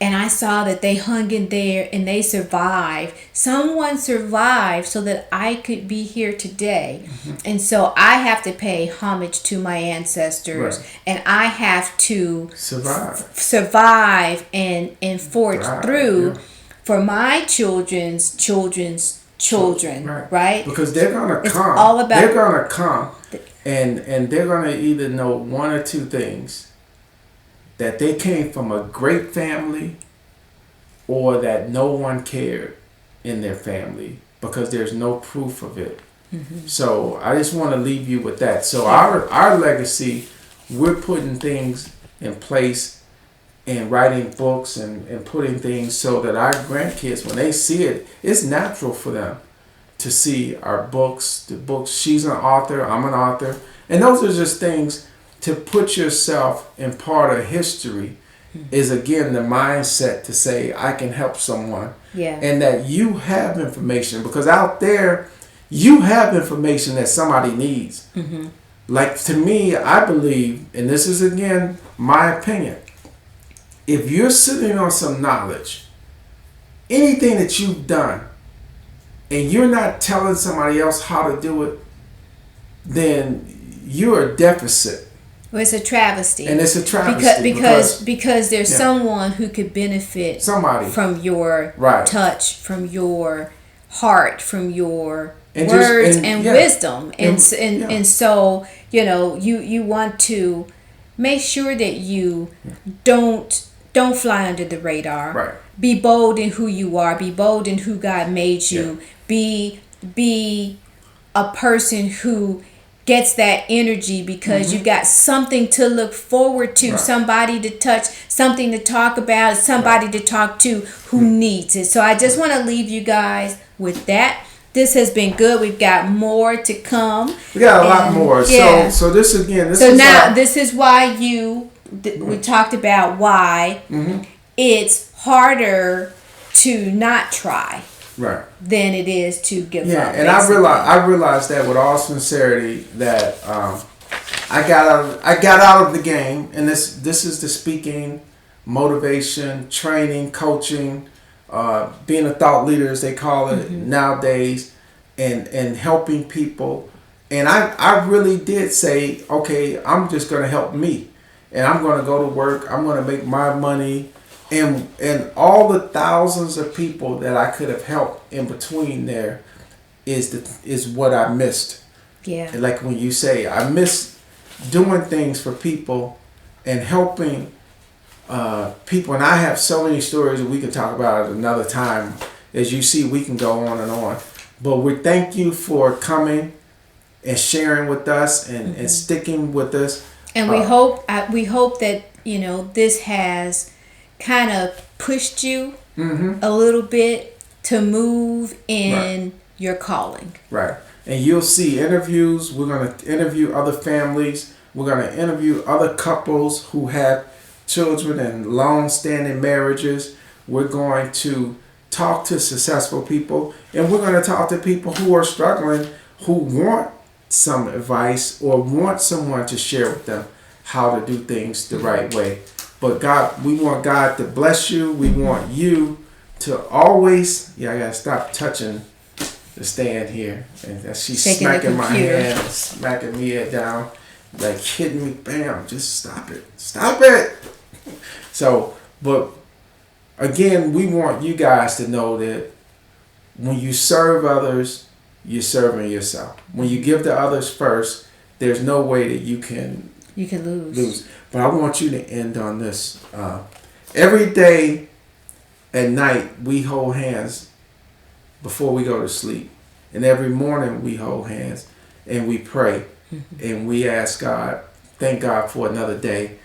Speaker 1: And I saw that they hung in there and they survived. Someone survived so that I could be here today. And so I have to pay homage to my ancestors. Right. And I have to survive and forge through for my children's children, right?
Speaker 2: Because they're going to come. They're going to come and they're going to either know one or two things. That they came from a great family or that no one cared in their family because there's no proof of it. So I just want to leave you with that. So our legacy, we're putting things in place and writing books and putting things so that our grandkids, when they see it, it's natural for them to see our books, the books. She's an author, I'm an author. And those are just things. To put yourself in part of history is, again, the mindset to say, I can help someone. Yeah. And that you have information. Because out there, you have information that somebody needs. Like, to me, I believe, and this is, again, my opinion, if you're sitting on some knowledge, anything that you've done, and you're not telling somebody else how to do it, then you're a deficit.
Speaker 1: Well, it's a travesty.
Speaker 2: And it's a travesty.
Speaker 1: Because there's someone who could benefit from your touch, from your heart, from your words and wisdom. And so, you want to make sure that you don't fly under the radar. Right. Be bold in who you are. Be bold in who God made you. Yeah. Be a person who gets that energy because you got something to look forward to, somebody to touch, something to talk about, somebody to talk to who needs it. So I just want to leave you guys with that. This has been good. We've got more to come.
Speaker 2: We got a lot more. Yeah. So this again.
Speaker 1: This is why we talked about why it's harder to not try.
Speaker 2: Right.
Speaker 1: than it is to give
Speaker 2: Yeah,
Speaker 1: up.
Speaker 2: and I realized that with all sincerity that I got out of the game, and this is the speaking, motivation, training, coaching, being a thought leader as they call it nowadays, and helping people. And I really did say, okay, I'm just going to help me, and I'm going to go to work. I'm going to make my money, and all the thousands of people that I could have helped in between there is what I missed.
Speaker 1: Yeah.
Speaker 2: And like when you say, I miss doing things for people and helping people. And I have so many stories that we can talk about at another time. As you see, we can go on and on. But we thank you for coming and sharing with us and sticking with us.
Speaker 1: And we hope that this has kind of pushed you a little bit to move in your calling. Right.
Speaker 2: And you'll see interviews. We're going to interview other families. We're going to interview other couples who have children and long-standing marriages. We're going to talk to successful people. And we're going to talk to people who are struggling, who want some advice or want someone to share with them how to do things the right way. But God, we want God to bless you. We want you to always, I got to stop touching the stand here. And she's shaking smacking my hand, smacking me down, like hitting me. Bam, just stop it. Stop it. So, but again, we want you guys to know that when you serve others, you're serving yourself. When you give to others first, there's no way that you can lose. But I want you to end on this. Every day at night, we hold hands before we go to sleep. And every morning, we hold hands and we pray. And we ask God, thank God for another day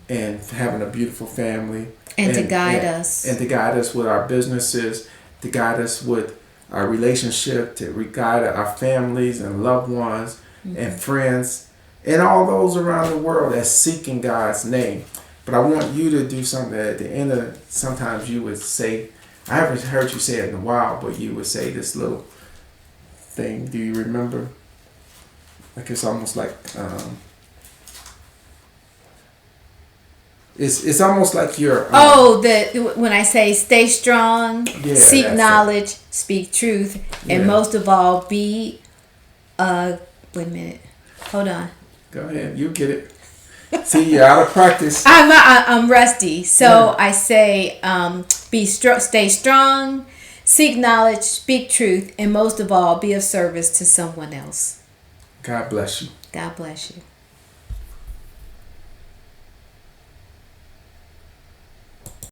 Speaker 2: and having a beautiful family.
Speaker 1: And to guide us.
Speaker 2: And to guide us with our businesses, to guide us with our relationship, to guide our families and loved ones and friends and all those around the world that's seeking God's name. But I want you to do something that at the end of, sometimes you would say, I haven't heard you say it in a while, but you would say this little thing. Do you remember? Like it's almost like, it's almost like you're...
Speaker 1: when I say stay strong, seek knowledge, speak truth, and most of all, be... wait a minute. Hold on.
Speaker 2: Go ahead. You get it. See, you're out of practice.
Speaker 1: I'm rusty. So I say stay strong, seek knowledge, speak truth, and most of all, be of service to someone else.
Speaker 2: God bless you.
Speaker 1: God bless you.